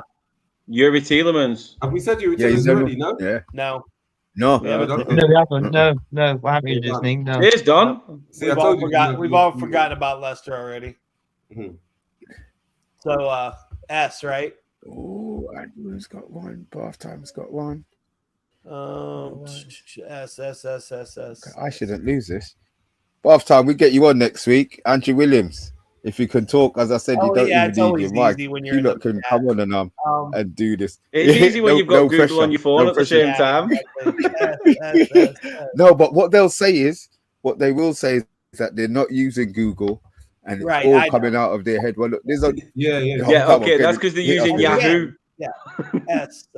Yuri Tielemans. Have we said Yuri Yeah, he's Tielemans already? No. Yeah. No. No. We haven't. No, No, we haven't. No, I haven't used his name. No. Cheers, Don. See, I We've all told you, forgotten. you We've know, all you- forgotten about Lester already. Mhm. So S, right? Oh, Andrew's got one. Bath time's got one. S. I shouldn't lose this. Bath time, we get you on next week. Andrew Williams. If you can talk, as I said, you Oh, don't yeah, even it's need always your mic. easy when you're You in the lot can chat. come on and do this. It's easy when No- you've got no Google pressure. on your phone No at the pressure. same time. S. No, but what they'll say is, what they will say is that they're not using Google and it's Right, all I coming out of their head. Well, look, there's a Yeah. Oh, Yeah, come on, okay, get that's it. because they're Hit us using with it. Yahoo. S.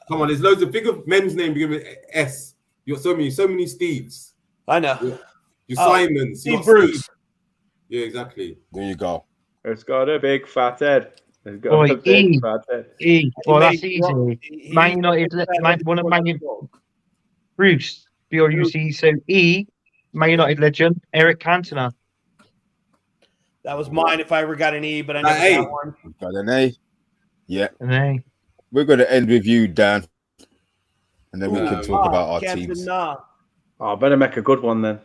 Come on, there's loads of bigger men's names beginning with S. You got so many Steves. I know. You're Oh, Simons. Steve You got Bruce. Steve. Yeah, exactly. There you go. It's got a big fat head. It's got Boy, a big E. fat head. E. Well, He that's made- easy. he- Man United. One of Man United. Bruce. BRUC. So E. Man United legend Eric Cantona. That was mine if I ever got an E, but I never Hey. got one. Got an A. Yeah. And they. We're going to end with you, Dan. And then we Ooh. can talk about our Captain teams. Nah. Oh, I better make a good one then.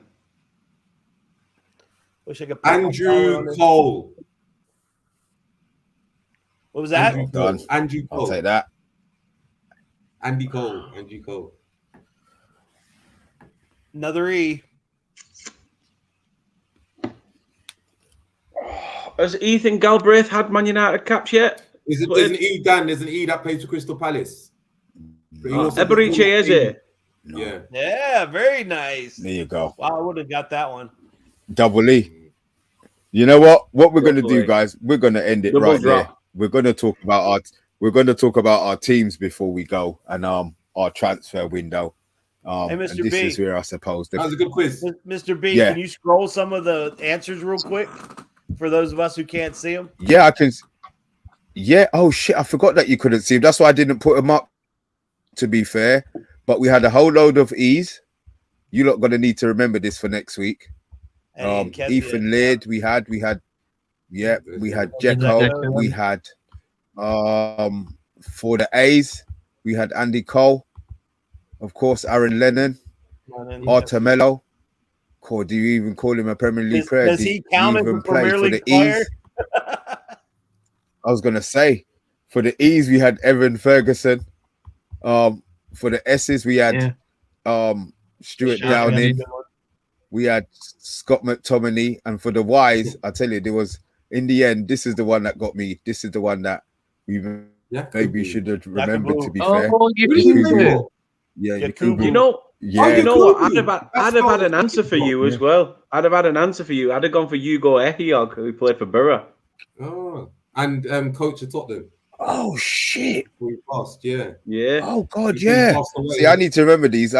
Wish I could put my collar Andrew on it. Cole. What was that? Andrew Done. Cole. Andrew I'll Cole. take that. Andy Cole. Andrew Cole. Another E. Has Ethan Galbraith had Man United caps yet? There's an E, Dan. There's an E that plays for Crystal Palace. But he also- Eberiche Eze. No. Yeah. Yeah, very nice. There you go. Wow, I would have got that one. Double E. You know what? What we're going to Double do, E. guys? We're going to end it Double right drop. there. We're going to talk about our teams before we go and our transfer window. Hey, And Mr. this B. is where I suppose That was a good quiz. Mr. B, Yeah. can you scroll some of the answers real quick for those of us who can't see them? Yeah, I can. Yeah. Oh shit! I forgot that you couldn't see him. That's why I didn't put him up. To be fair, but we had a whole load of E's. You lot gonna need to remember this for next week. And Kessie, Ethan Laird, we had Jekyll, we had for the A's, we had Andy Cole, of course, Aaron Lennon, Artemelo, Or do you even call him a Premier League player? Does he count as a Premier League player? I was gonna say, for the E's we had Evan Ferguson. For the S's we had Stuart Downing. We had Scott McTominay, and for the Y's, I tell you, there was in the end. This is the one that got me. This is the one that we maybe should have remembered. To be fair, Yakubu. You know what? I'd have had an answer for you as well. I'd have had an answer for you. I'd have gone for Hugo Ehiog, who played for Borough. Oh, and coach at Tottenham. Oh shit! We passed, yeah. Oh god, yeah. See, I need to remember these.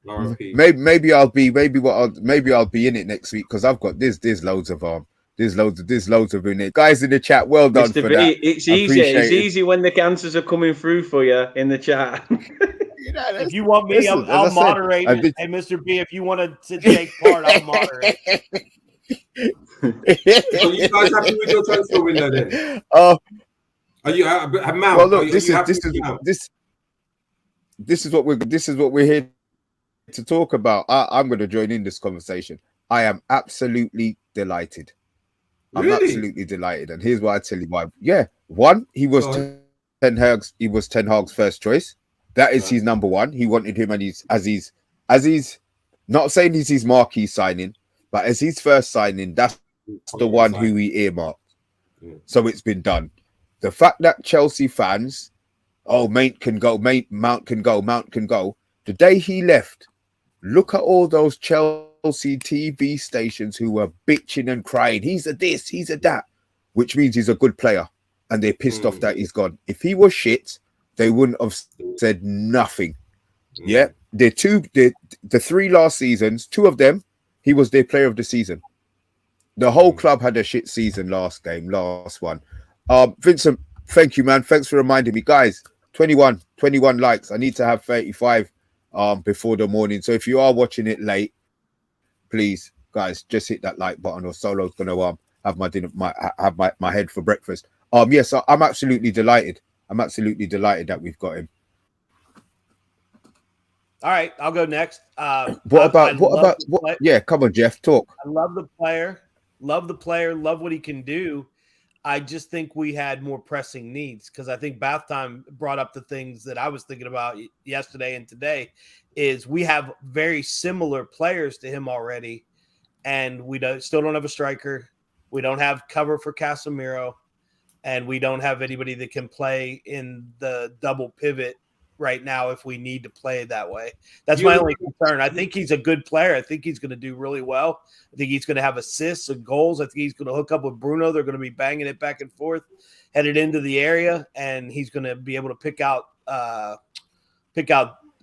Maybe I'll be in it next week because I've got there's loads of in it. Guys in the chat, well done Mr. for B, that. It's easy. It's easy when the answers are coming through for you in the chat. If you want me, I'll moderate. Hey, Mr. B, if you want to take part, I'll moderate. So you guys happy with your transfer window then? Are you Mount? Well, look, this is what we're here to talk about. I'm going to join in this conversation. I am absolutely delighted. I'm absolutely delighted, and here's why I tell you why. Yeah, one, he was Ten Hag's first choice. That is his number one. He wanted him, and as he's not saying he's his marquee signing, but as his first signing, that's the one who he earmarked. So it's been done. The fact that Chelsea fans, Mount can go. The day he left, look at all those Chelsea TV stations who were bitching and crying. He's a this, he's a that, which means he's a good player. And they're pissed off that he's gone. If he was shit, they wouldn't have said nothing. Yeah. The three last seasons, two of them, he was their player of the season. The whole club had a shit season last one. Vincent, thank you, man. Thanks for reminding me. Guys, 21 likes. I need to have 35 before the morning. So if you are watching it late, please, guys, just hit that like button or Solo's gonna have my dinner, my head for breakfast. Yes, I'm absolutely delighted. I'm absolutely delighted that we've got him. All right, I'll go next. What about? Yeah, come on, Jeff, talk. I love the player. Love what he can do. I just think we had more pressing needs because I think Bath Time brought up the things that I was thinking about yesterday and today is we have very similar players to him already, and we still don't have a striker. We don't have cover for Casemiro, and we don't have anybody that can play in the double pivot right now if we need to play that way. That's my only concern. I think he's a good player. I think he's going to do really well. I think he's going to have assists and goals. I think he's going to hook up with Bruno. They're going to be banging it back and forth, headed into the area, and he's going to be able to pick out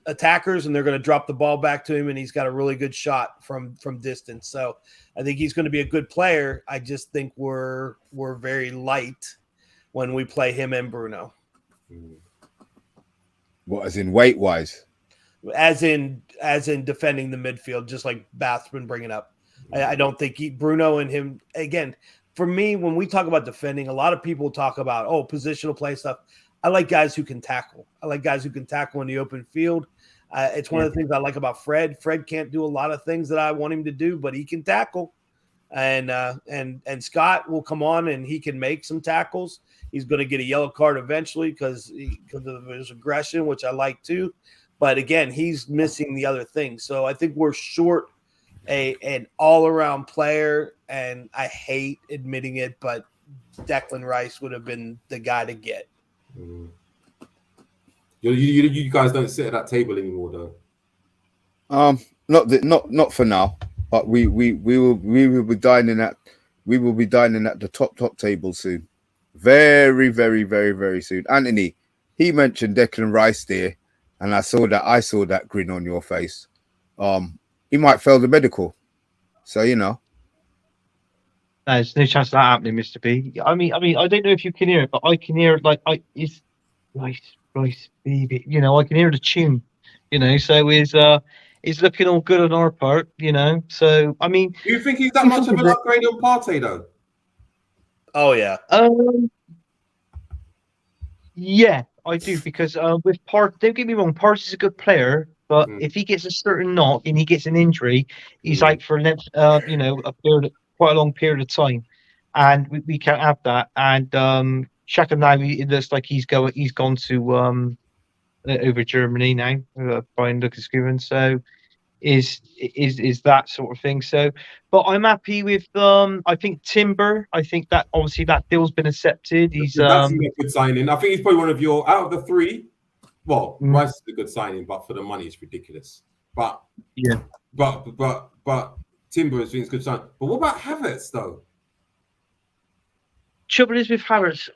attackers, and they're going to drop the ball back to him, and he's got a really good shot from distance. So I think he's going to be a good player. I just think we're very light when we play him and Bruno. What, as in weight wise? As in defending the midfield, just like Bath's been bringing up. I don't think Bruno and him, again, for me, when we talk about defending, a lot of people talk about, positional play stuff. I like guys who can tackle. I like guys who can tackle in the open field. It's one of the things I like about Fred. Fred can't do a lot of things that I want him to do, but he can tackle. And Scott will come on and he can make some tackles. He's going to get a yellow card eventually because of his aggression, which I like too. But again, he's missing the other things. So I think we're short an all-around player, and I hate admitting it, but Declan Rice would have been the guy to get. You guys don't sit at that table anymore, though. Not for now. But we will be dining at the top table soon. Very, very, very, very soon. Anthony, he mentioned Declan Rice there, and I saw that grin on your face. He might fail the medical. So There's no chance of that happening, Mr. B. I mean, I don't know if you can hear it, but I can hear it it's Rice, baby. I can hear the tune. So he's looking all good on our part, So I mean, do you think he's that much of an upgrade on Partey, though? Oh yeah. Yeah, I do, because with Partey, don't get me wrong, Partey's a good player, But if he gets a certain knock and he gets an injury, he's out for a quite a long period of time, and we can't have that. And Xhaka now, it looks like he's gone to over Germany now. Brian Lucas given so. Is that sort of thing. So, but I'm happy with I think Timber. I think that obviously that deal's been accepted. He's that's a good signing. I think he's probably one of your out of the three. Well, Rice is a good signing, but for the money, it's ridiculous. But yeah, but Timber has been a good sign. But what about Havertz though? Trouble is with Havertz.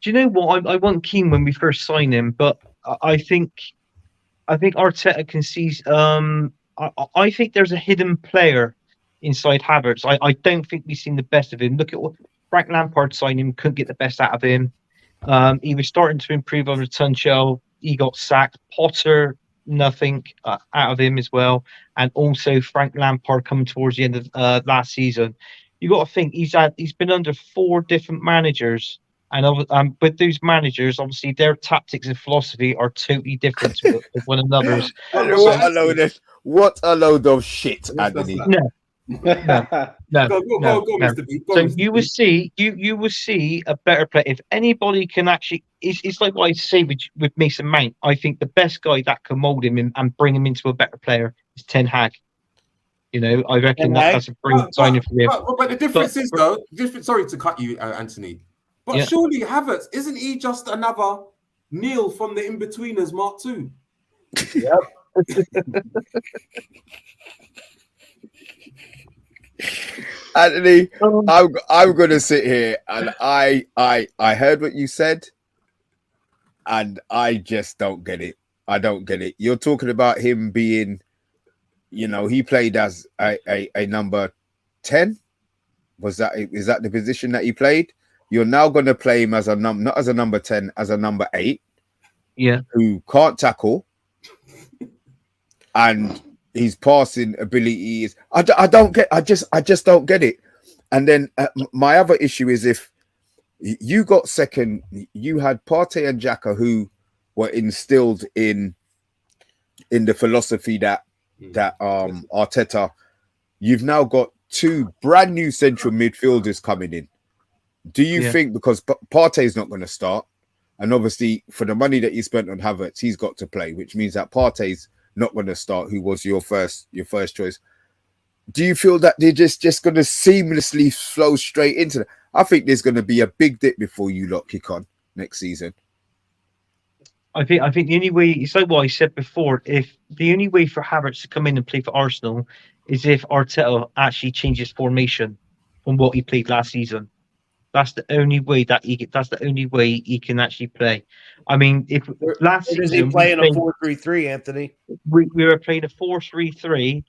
Do you know what? I wasn't keen when we first signed him, but I think Arteta can see. I think there's a hidden player inside Havertz. I don't think we've seen the best of him. Look at what Frank Lampard signed him, couldn't get the best out of him. He was starting to improve under Tuchel. He got sacked. Potter, nothing out of him as well. And also Frank Lampard coming towards the end of last season. You got to think he's been under 4 different managers. And with those managers, obviously, their tactics and philosophy are totally different to one another's. What a load of shit, Anthony. No. Go, Mr. B. So you will see, you will see a better player. If anybody can actually, it's like what I say with Mason Mount. I think the best guy that can mould him and bring him into a better player is Ten Hag. I reckon that's a brilliant signing for him. But the difference is, though, sorry to cut you, Anthony. But surely Havertz, isn't he just another Neil from the In-Betweeners Mark II? Yep. Anthony, I'm going to sit here and I heard what you said and I just don't get it. I don't get it. You're talking about him being, he played as a number 10. Is that the position that he played? You're now going to play him as not as a number 10, as a number 8. Yeah. Who can't tackle. And his passing ability is I just don't get it. And then my other issue is if you got second, you had Partey and Xhaka who were instilled in the philosophy that Arteta. You've now got 2 brand new central midfielders coming in. Do you think, because Partey's not going to start, and obviously for the money that you spent on Havertz, he's got to play, which means that Partey's not going to start, who was your first choice. Do you feel that they're just going to seamlessly flow straight into that? I think there's going to be a big dip before you lot kick on next season. I think the only way, it's like what I said before, if the only way for Havertz to come in and play for Arsenal is if Arteta actually changes formation from what he played last season. That's the only way he can actually play. I mean, if last season is he playing a 4-3-3, Anthony? We were playing a 4-3-3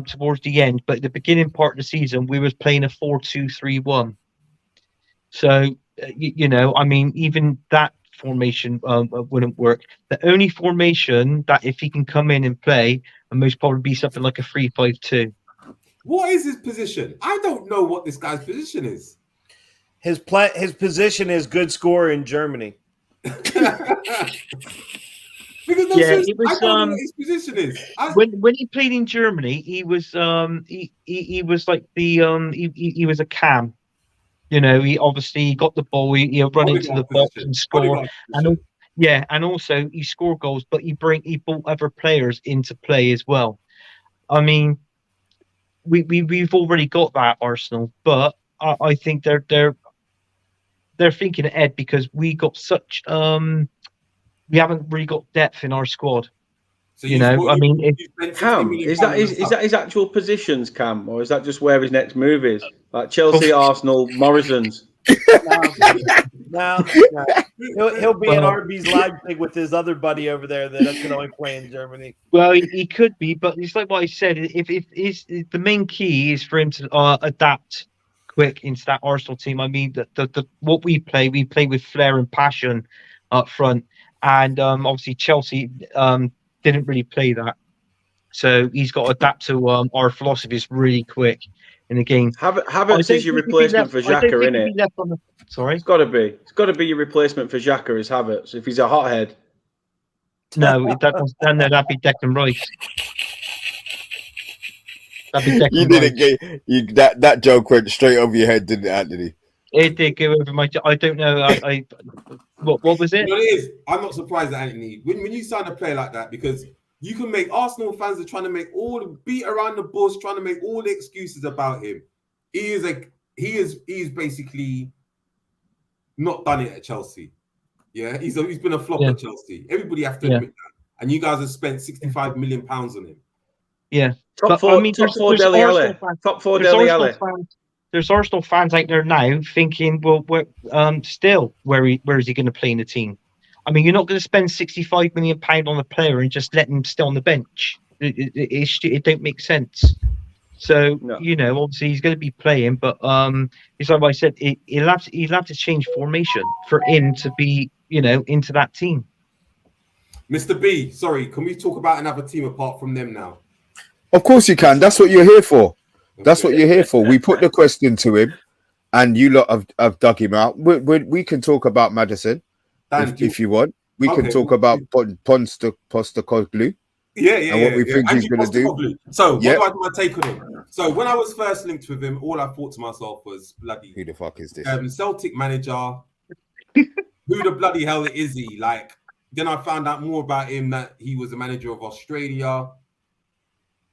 towards the end, but the beginning part of the season we was playing a 4-2-3-1. So I mean, even that formation wouldn't work. The only formation that if he can come in and play, and most probably be something like a 3-5-2. What is his position? I don't know what this guy's position is. His position is good scorer in Germany. Because it was, I don't know what his position is. When he played in Germany, he was he was like he was a cam. He obviously got the ball, he run into the box and score, and also he scored goals, but he brought other players into play as well. I mean, we've already got that Arsenal, but I think they're thinking ahead because we got such we haven't really got depth in our squad. So Cam, is that his actual positions, Cam, or is that just where his next move is? Like Chelsea, Arsenal, Morrison's. No. He'll be in RB's Leipzig with his other buddy over there that can only play in Germany. Well, he could be, but it's like what I said. If the main key is for him to adapt quick into that Arsenal team. I mean, what we play with flair and passion up front, and obviously Chelsea didn't really play that, so he's got to adapt to our philosophies really quick in the game. Havertz is your replacement for Xhaka, isn't it? Sorry, it's got to be your replacement for Xhaka is Havertz if he's a hothead. No, that'd be Declan Rice. That'd be Declan You Rice. didn't get that joke went straight over your head, didn't it, Anthony? It did go over my. I don't know. What was it? You know what it is? I'm not surprised at Anthony when you sign a player like that, because you can make Arsenal fans are trying to make all the beat around the bush, trying to make all the excuses about him. He is basically not done it at Chelsea. Yeah, he's been a flop at Chelsea. Everybody have to admit that. And you guys have spent £65 million on him. Yeah, top four Dele Alli. Top four Dele Alli. There's Arsenal fans out there now thinking, well, still, where is he going to play in the team? I mean, you're not going to spend £65 million on a player and just let him stay on the bench. It don't make sense. So, obviously he's going to be playing, but it's like I said, he'll have to change formation for him to be, into that team. Mr. B, sorry, can we talk about another team apart from them now? Of course you can. That's what you're here for. That's what you're here for. We put the question to him, and you lot have dug him out. We can talk about Maddison if you want. We can talk about Postecoglou. And what we think he's going to do. So, what do I do my take on him? So, when I was first linked with him, all I thought to myself was, bloody, who the fuck is this? Celtic manager. Who the bloody hell is he? Like, then I found out more about him, that he was a manager of Australia.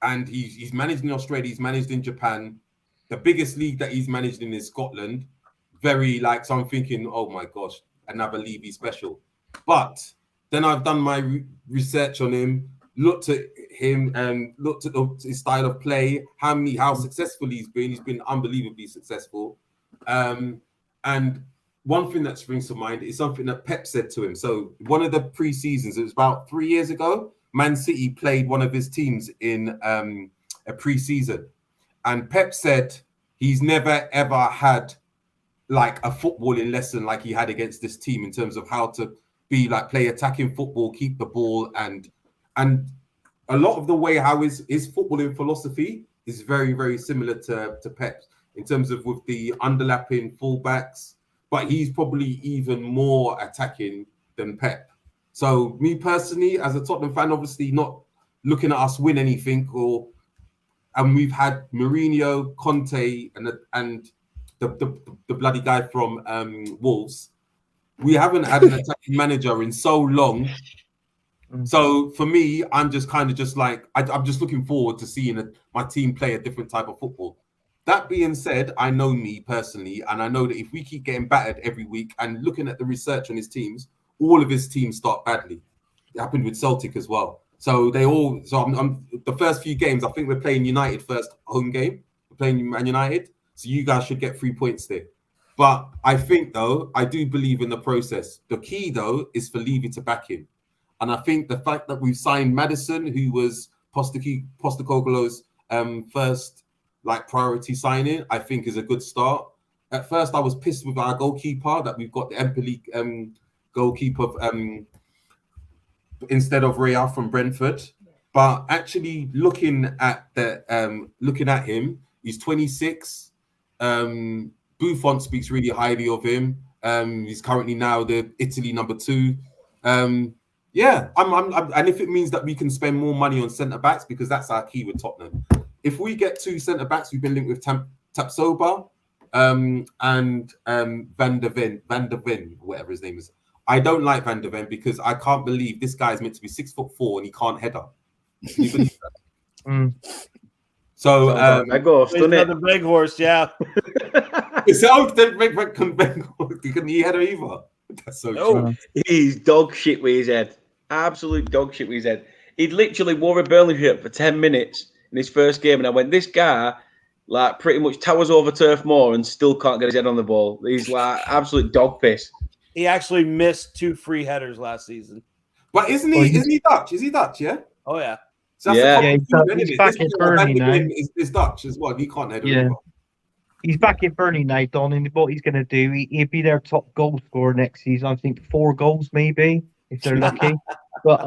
And he's managed in Australia, he's managed in Japan. The biggest league that he's managed in is Scotland. So I'm thinking, oh my gosh, another Levy special. But then I've done my research on him, looked at him and looked at his style of play, how successful he's been. He's been unbelievably successful. And one thing that springs to mind is something that Pep said to him. So one of the pre-seasons, it was about 3 years ago, Man City played one of his teams in a pre-season. And Pep said he's never, ever had like a footballing lesson like he had against this team in terms of how to be like play attacking football, keep the ball. And a lot of the way how his footballing philosophy is very, very similar to Pep's in terms of with the underlapping fullbacks. But he's probably even more attacking than Pep. So me personally, as a Tottenham fan, obviously not looking at us win anything, and we've had Mourinho, Conte, and the bloody guy from Wolves. We haven't had an attacking manager in so long. So for me, I'm just kind of like I'm just looking forward to seeing my team play a different type of football. That being said, I know me personally, and I know that if we keep getting battered every week and looking at the research on his teams, all of his teams start badly. It happened with Celtic as well. So I'm the first few games, I think we're playing United first home game. We're playing Man United. So you guys should get 3 points there. But I think, though, I do believe in the process. The key, though, is for Levy to back him. And I think the fact that we've signed Maddison, who was Postecoglou's first priority signing, I think is a good start. At first, I was pissed with our goalkeeper that we've got the Empoli goalkeeper instead of Rea from Brentford. But actually looking at him, he's 26. Buffon speaks really highly of him. He's currently now the Italy number 2. I'm and if it means that we can spend more money on centre backs, because that's our key with Tottenham. If we get 2 centre backs, we've been linked with Tapsoba and Van der Ven, whatever his name is. I don't like Van der Ven because I can't believe this guy is meant to be 6'4" and he can't header. Can you believe that? So big horse, doesn't it? The big horse, yeah. It's Can he header either? That's so true. He's dog shit with his head. Absolute dog shit with his head. He literally wore a Burnley shirt for 10 minutes in his first game, and I went, this guy pretty much towers over Turf Moor and still can't get his head on the ball. He's absolute dog piss. He actually missed 2 free headers last season. But isn't he Dutch? Is he Dutch? Yeah. Oh yeah. So he's back in Burnley now. Is Dutch as well. He can't head. Yeah. He's back in Burnley now, Don, and what he's going to do, he'll be their top goal scorer next season. I think 4 goals maybe, if they're lucky. But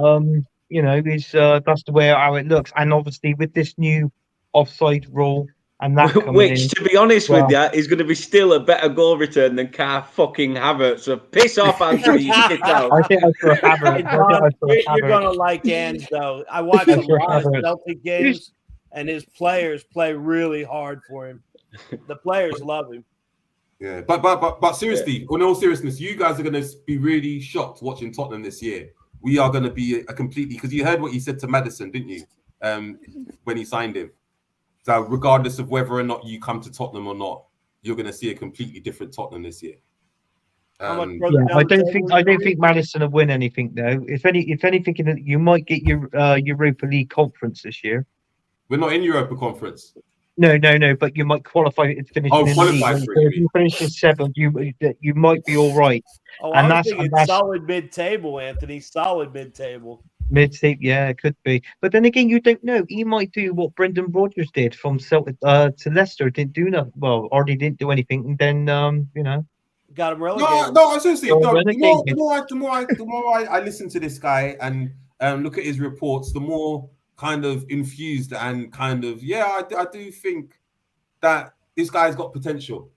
that's the way how it looks. And obviously with this new offside rule, And that coming Which, in, to be honest well, with you, is going to be still a better goal return than Carr fucking Havertz. So piss off, Anthony, you shit out. I think I saw Havertz. Hey, Don, you're Havertz. gonna like Ange though. I watched a saw lot of Havertz. Celtic games, and his players play really hard for him. The players love him. Yeah, but seriously, in all seriousness, you guys are going to be really shocked watching Tottenham this year. We are going to be a completely, because you heard what he said to Maddison, didn't you? When he signed him. So regardless of whether or not you come to Tottenham or not, you're going to see a completely different Tottenham this year. I don't think Madison will win anything though. If anything, you might get your Europa League conference this year. We're not in Europa Conference. No, but you might qualify to finish in the league. So if you finish in 7th, you might be all right. Oh, and I'm thinking solid mid-table, Anthony. Solid mid-table. Mid-table, yeah, it could be. But then again, you don't know. He might do what Brendan Rodgers did from Celtic to Leicester. Didn't do nothing. Well, already didn't do anything, and then got him relegated. No, seriously. The more I listen to this guy and look at his reports, the more kind of infused and kind of I do think that this guy's got potential.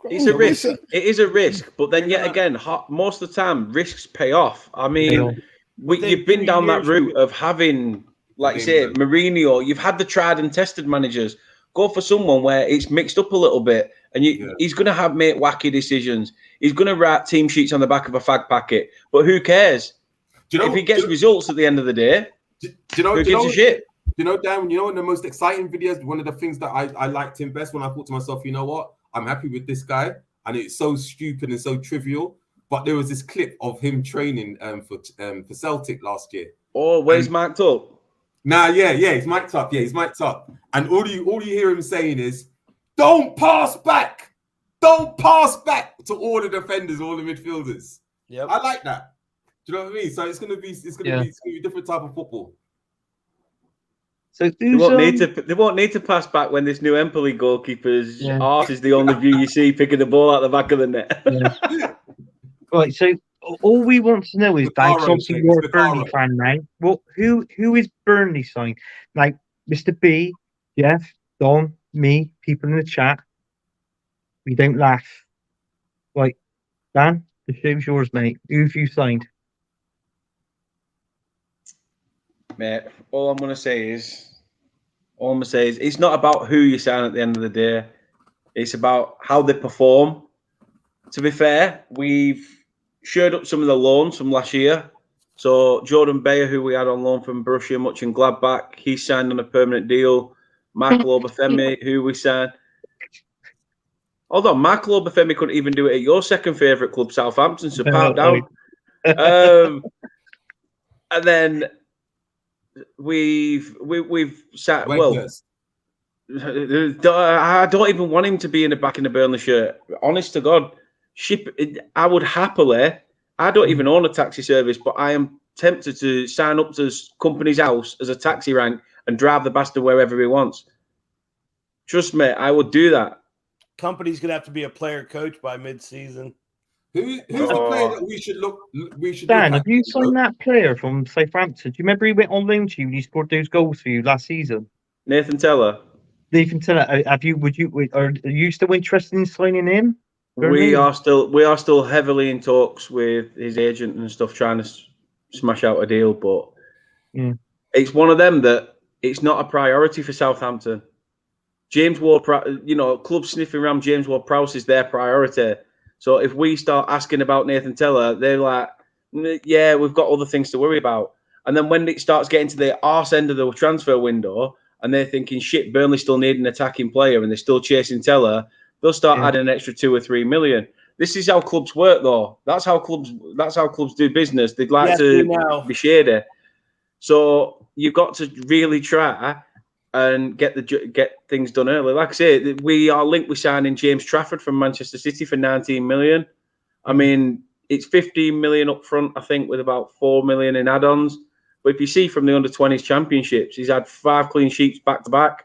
It's a risk. It is a risk, but then yet again, most of the time, risks pay off. I mean, you've been down that route of having, like you say, Mourinho. You've had the tried and tested managers. Go for someone where it's mixed up a little bit, and he's going to make wacky decisions. He's going to write team sheets on the back of a fag packet, but who cares? If he gets results at the end of the day, who gives a shit? Dan, in the most exciting videos, one of the things that I liked him best when I thought to myself, you know what? I'm happy with this guy, and it's so stupid and so trivial. But there was this clip of him training for Celtic last year. Oh, where's mic'd up? He's mic'd up. Yeah, he's mic'd up. And all you hear him saying is, "Don't pass back! Don't pass back!" to all the defenders, all the midfielders. Yep. I like that. Do you know what I mean? So it's gonna be a different type of football. So they won't need to pass back when this new Empoli goalkeeper's arse is the only view you see picking the ball out the back of the net. Yeah. Right, so all we want to know is, Banks, obviously you're a Burnley fan now. Well, who is Burnley signed? Like Mr. B, Jeff, Don, me, people in the chat. We don't laugh. Right, Dan, the show's yours, mate. Who have you signed? Mate, all I'm gonna say is it's not about who you sign at the end of the day. It's about how they perform. To be fair, we've shared up some of the loans from last year. So Jordan Bayer, who we had on loan from Borussia Mönchengladbach, he signed on a permanent deal. Michael Obafemi, who we signed. Although Michael Obafemi couldn't even do it at your second favourite club, Southampton, so pout down. And then we've sat I don't even want him to be in the back in the Burnley shirt. Honest to God, I would happily. I don't even own a taxi service, but I am tempted to sign up to company's house as a taxi rank and drive the bastard wherever he wants. Trust me, I would do that. Company's gonna have to be a player coach by mid-season. Who's the player that we should look? Dan, have you signed that player from Southampton? Do you remember he went on loan to you and he scored those goals for you last season? Nathan Teller. Are you still interested in signing him? We are still heavily in talks with his agent and stuff, trying to smash out a deal. But it's one of them that it's not a priority for Southampton. James Ward, club sniffing around James Ward-Prowse is their priority. So if we start asking about Nathan Teller, they're like, yeah, we've got other things to worry about. And then when it starts getting to the arse end of the transfer window and they're thinking, shit, Burnley still need an attacking player and they're still chasing Teller, they'll start adding an extra 2 or 3 million. This is how clubs work, though. That's how clubs do business. They'd like to be shady. So you've got to really try and get things done early. Like I say, we are linked with signing James Trafford from Manchester City for 19 million. I mean, it's 15 million up front, I think, with about 4 million in add-ons. But if you see from the under-20s championships, he's had 5 clean sheets back-to-back.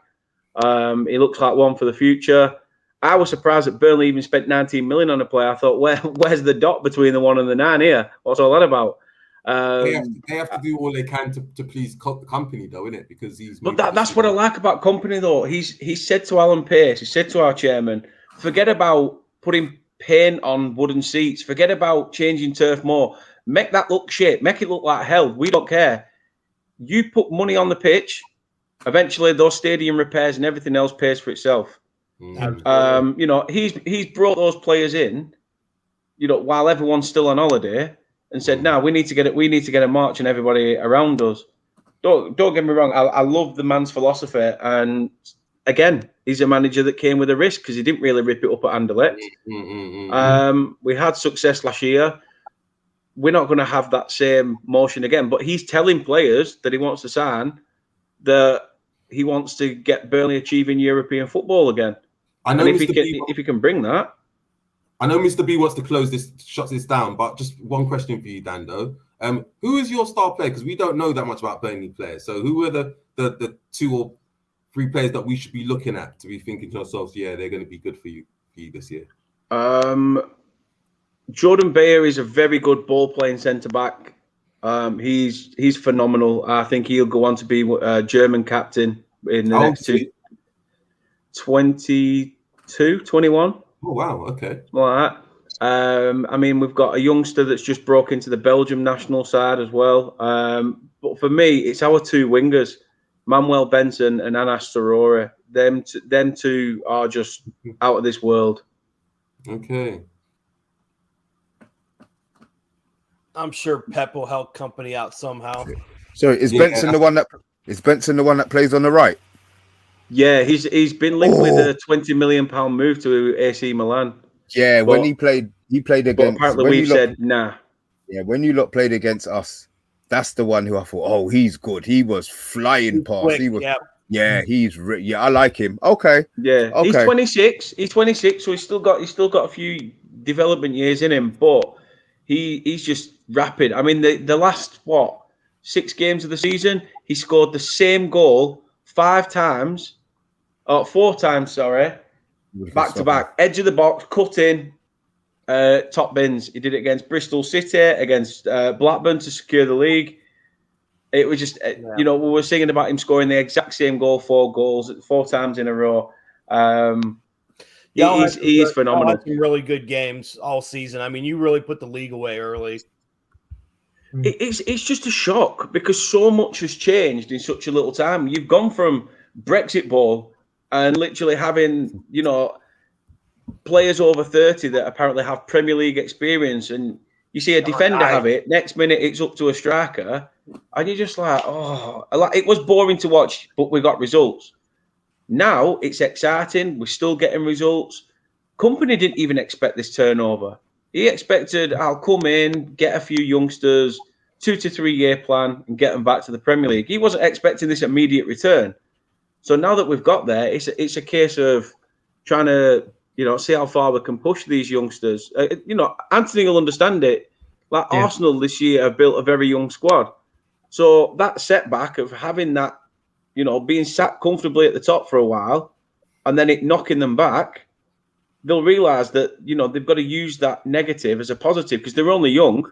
He looks like one for the future. I was surprised that Burnley even spent 19 million on a player. I thought, where's the dot between the 1 and the 9 here? What's all that about? They have to do all they can to please the company, though, innit? Because he's. But that's what I like about company, though. He's said to Alan Pace, he said to our chairman, forget about putting paint on wooden seats, forget about changing turf more. Make that look shit. Make it look like hell. We don't care. You put money on the pitch. Eventually, those stadium repairs and everything else pays for itself. You know, he's brought those players in, you know, while everyone's still on holiday, and said, "No, we need to get it. We need to get a march and everybody around us." Don't get me wrong. I love the man's philosophy, and again, he's a manager that came with a risk because he didn't really rip it up at Anderlecht. We had success last year. We're not going to have that same motion again. But he's telling players that he wants to sign, that he wants to get Burnley achieving European football again. I know if he can bring that. I know Mr. B wants to shut this down, but just one question for you, Dando. Who is your star player? Because we don't know that much about Burnley players. So who are the 2 or 3 players that we should be looking at to be thinking to ourselves, yeah, they're going to be good for you this year? Jordan Bayer is a very good ball-playing centre-back. He's phenomenal. I think he'll go on to be a German captain in the next 22, 21. Oh, wow. Okay. Like that. I mean, we've got a youngster that's just broke into the Belgium national side as well. But for me, it's our 2 wingers, Manuel Benson and Anas Sarora. Them two are just out of this world. Okay. I'm sure Pep will help company out somehow. So is Benson the one that plays on the right? Yeah, he's been linked with a £20 million move to AC Milan. Yeah, when he played against. But apparently we've said nah. Yeah, when you lot played against us, that's the one who I thought, oh, he's good. He was flying past. Quick, he was. Yeah, I like him. Okay. Yeah, okay. He's 26. He's 26, so he's still got a few development years in him, but he's just rapid. I mean, the last 6 games of the season, he scored the same goal 4 times, back to back, edge of the box, cut in, top bins. He did it against Bristol City, against Blackburn to secure the league. It was just, you know, we were singing about him scoring the exact same goal, 4 times in a row. He is phenomenal. Some really good games all season. I mean, you really put the league away early. It's just a shock because so much has changed in such a little time. You've gone from Brexit ball and literally having, you know, players over 30 that apparently have Premier League experience, and you see a defender have it. Next minute, it's up to a striker, and you're just like, it was boring to watch, but we got results. Now it's exciting. We're still getting results. Company didn't even expect this turnover. He expected, I'll come in, get a few youngsters, 2 to 3 year plan, and get them back to the Premier League. He wasn't expecting this immediate return. So now that we've got there, it's a case of trying to, you know, see how far we can push these youngsters. You know, Anthony will understand it. Like Arsenal this year have built a very young squad. So that setback of having that, you know, being sat comfortably at the top for a while and then it knocking them back, they'll realise that, you know, they've got to use that negative as a positive because they're only young.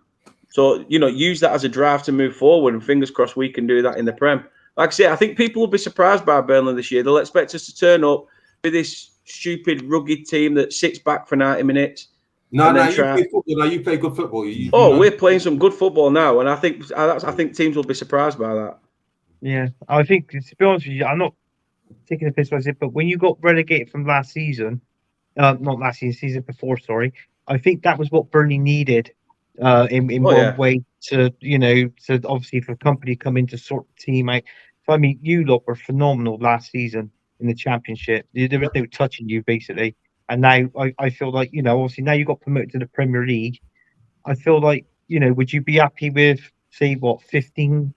So, you know, use that as a drive to move forward, and fingers crossed we can do that in the Prem. Like I say, I think people will be surprised by Burnley this year. They'll expect us to turn up with this stupid, rugged team that sits back for 90 minutes. No, you play football. No, you play good football. We're playing some good football now, and I think teams will be surprised by that. Yeah, I think, to be honest with you, I'm not taking the piss by it, but when you got relegated from last season, not last season, season before, sorry, I think that was what Burnley needed in one way to, you know, to obviously for company come in to sort the team out. So, I mean, you lot were phenomenal last season in the Championship. There was no touching you, basically. And now I feel like, you know, obviously now you got promoted to the Premier League. I feel like, you know, would you be happy with, say, 15th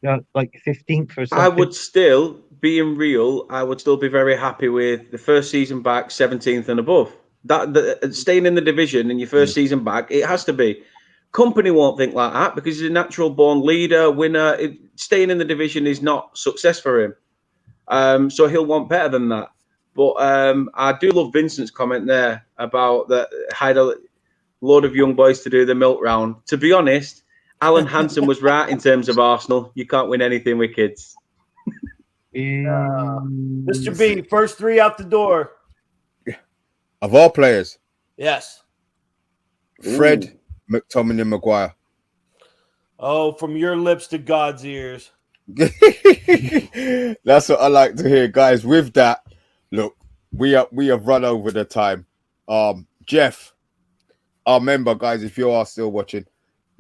or something? I would still, being real, I would still be very happy with the first season back, 17th and above. Staying in the division in your first season back, it has to be. Company won't think like that because he's a natural born leader, winner. Staying in the division is not success for him. So he'll want better than that. But I do love Vincent's comment there about that had a load of young boys to do the milk round. To be honest, Alan Hansen was right in terms of Arsenal. You can't win anything with kids. Mr. B, first 3 out the door. Of all players, Yes. Fred, McTominay, Maguire. Oh, from your lips to God's ears. That's what I like to hear, guys. With that, look, we have run over the time. Jeff, our member, guys, if you are still watching,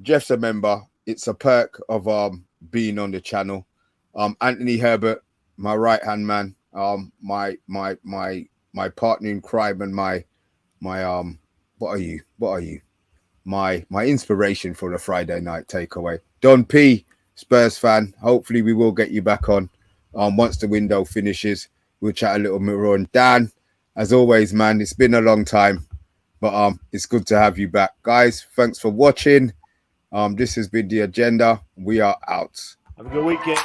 Jeff's a member. It's a perk of being on the channel. Anthony Herbert, my right hand man, my partner in crime, and my what are you? My inspiration for the Friday night takeaway. Don P, Spurs fan. Hopefully we will get you back on. Once the window finishes, we'll chat a little more on. Dan, as always, man, it's been a long time, but it's good to have you back, guys. Thanks for watching. This has been The Agenda. We are out. Have a good weekend.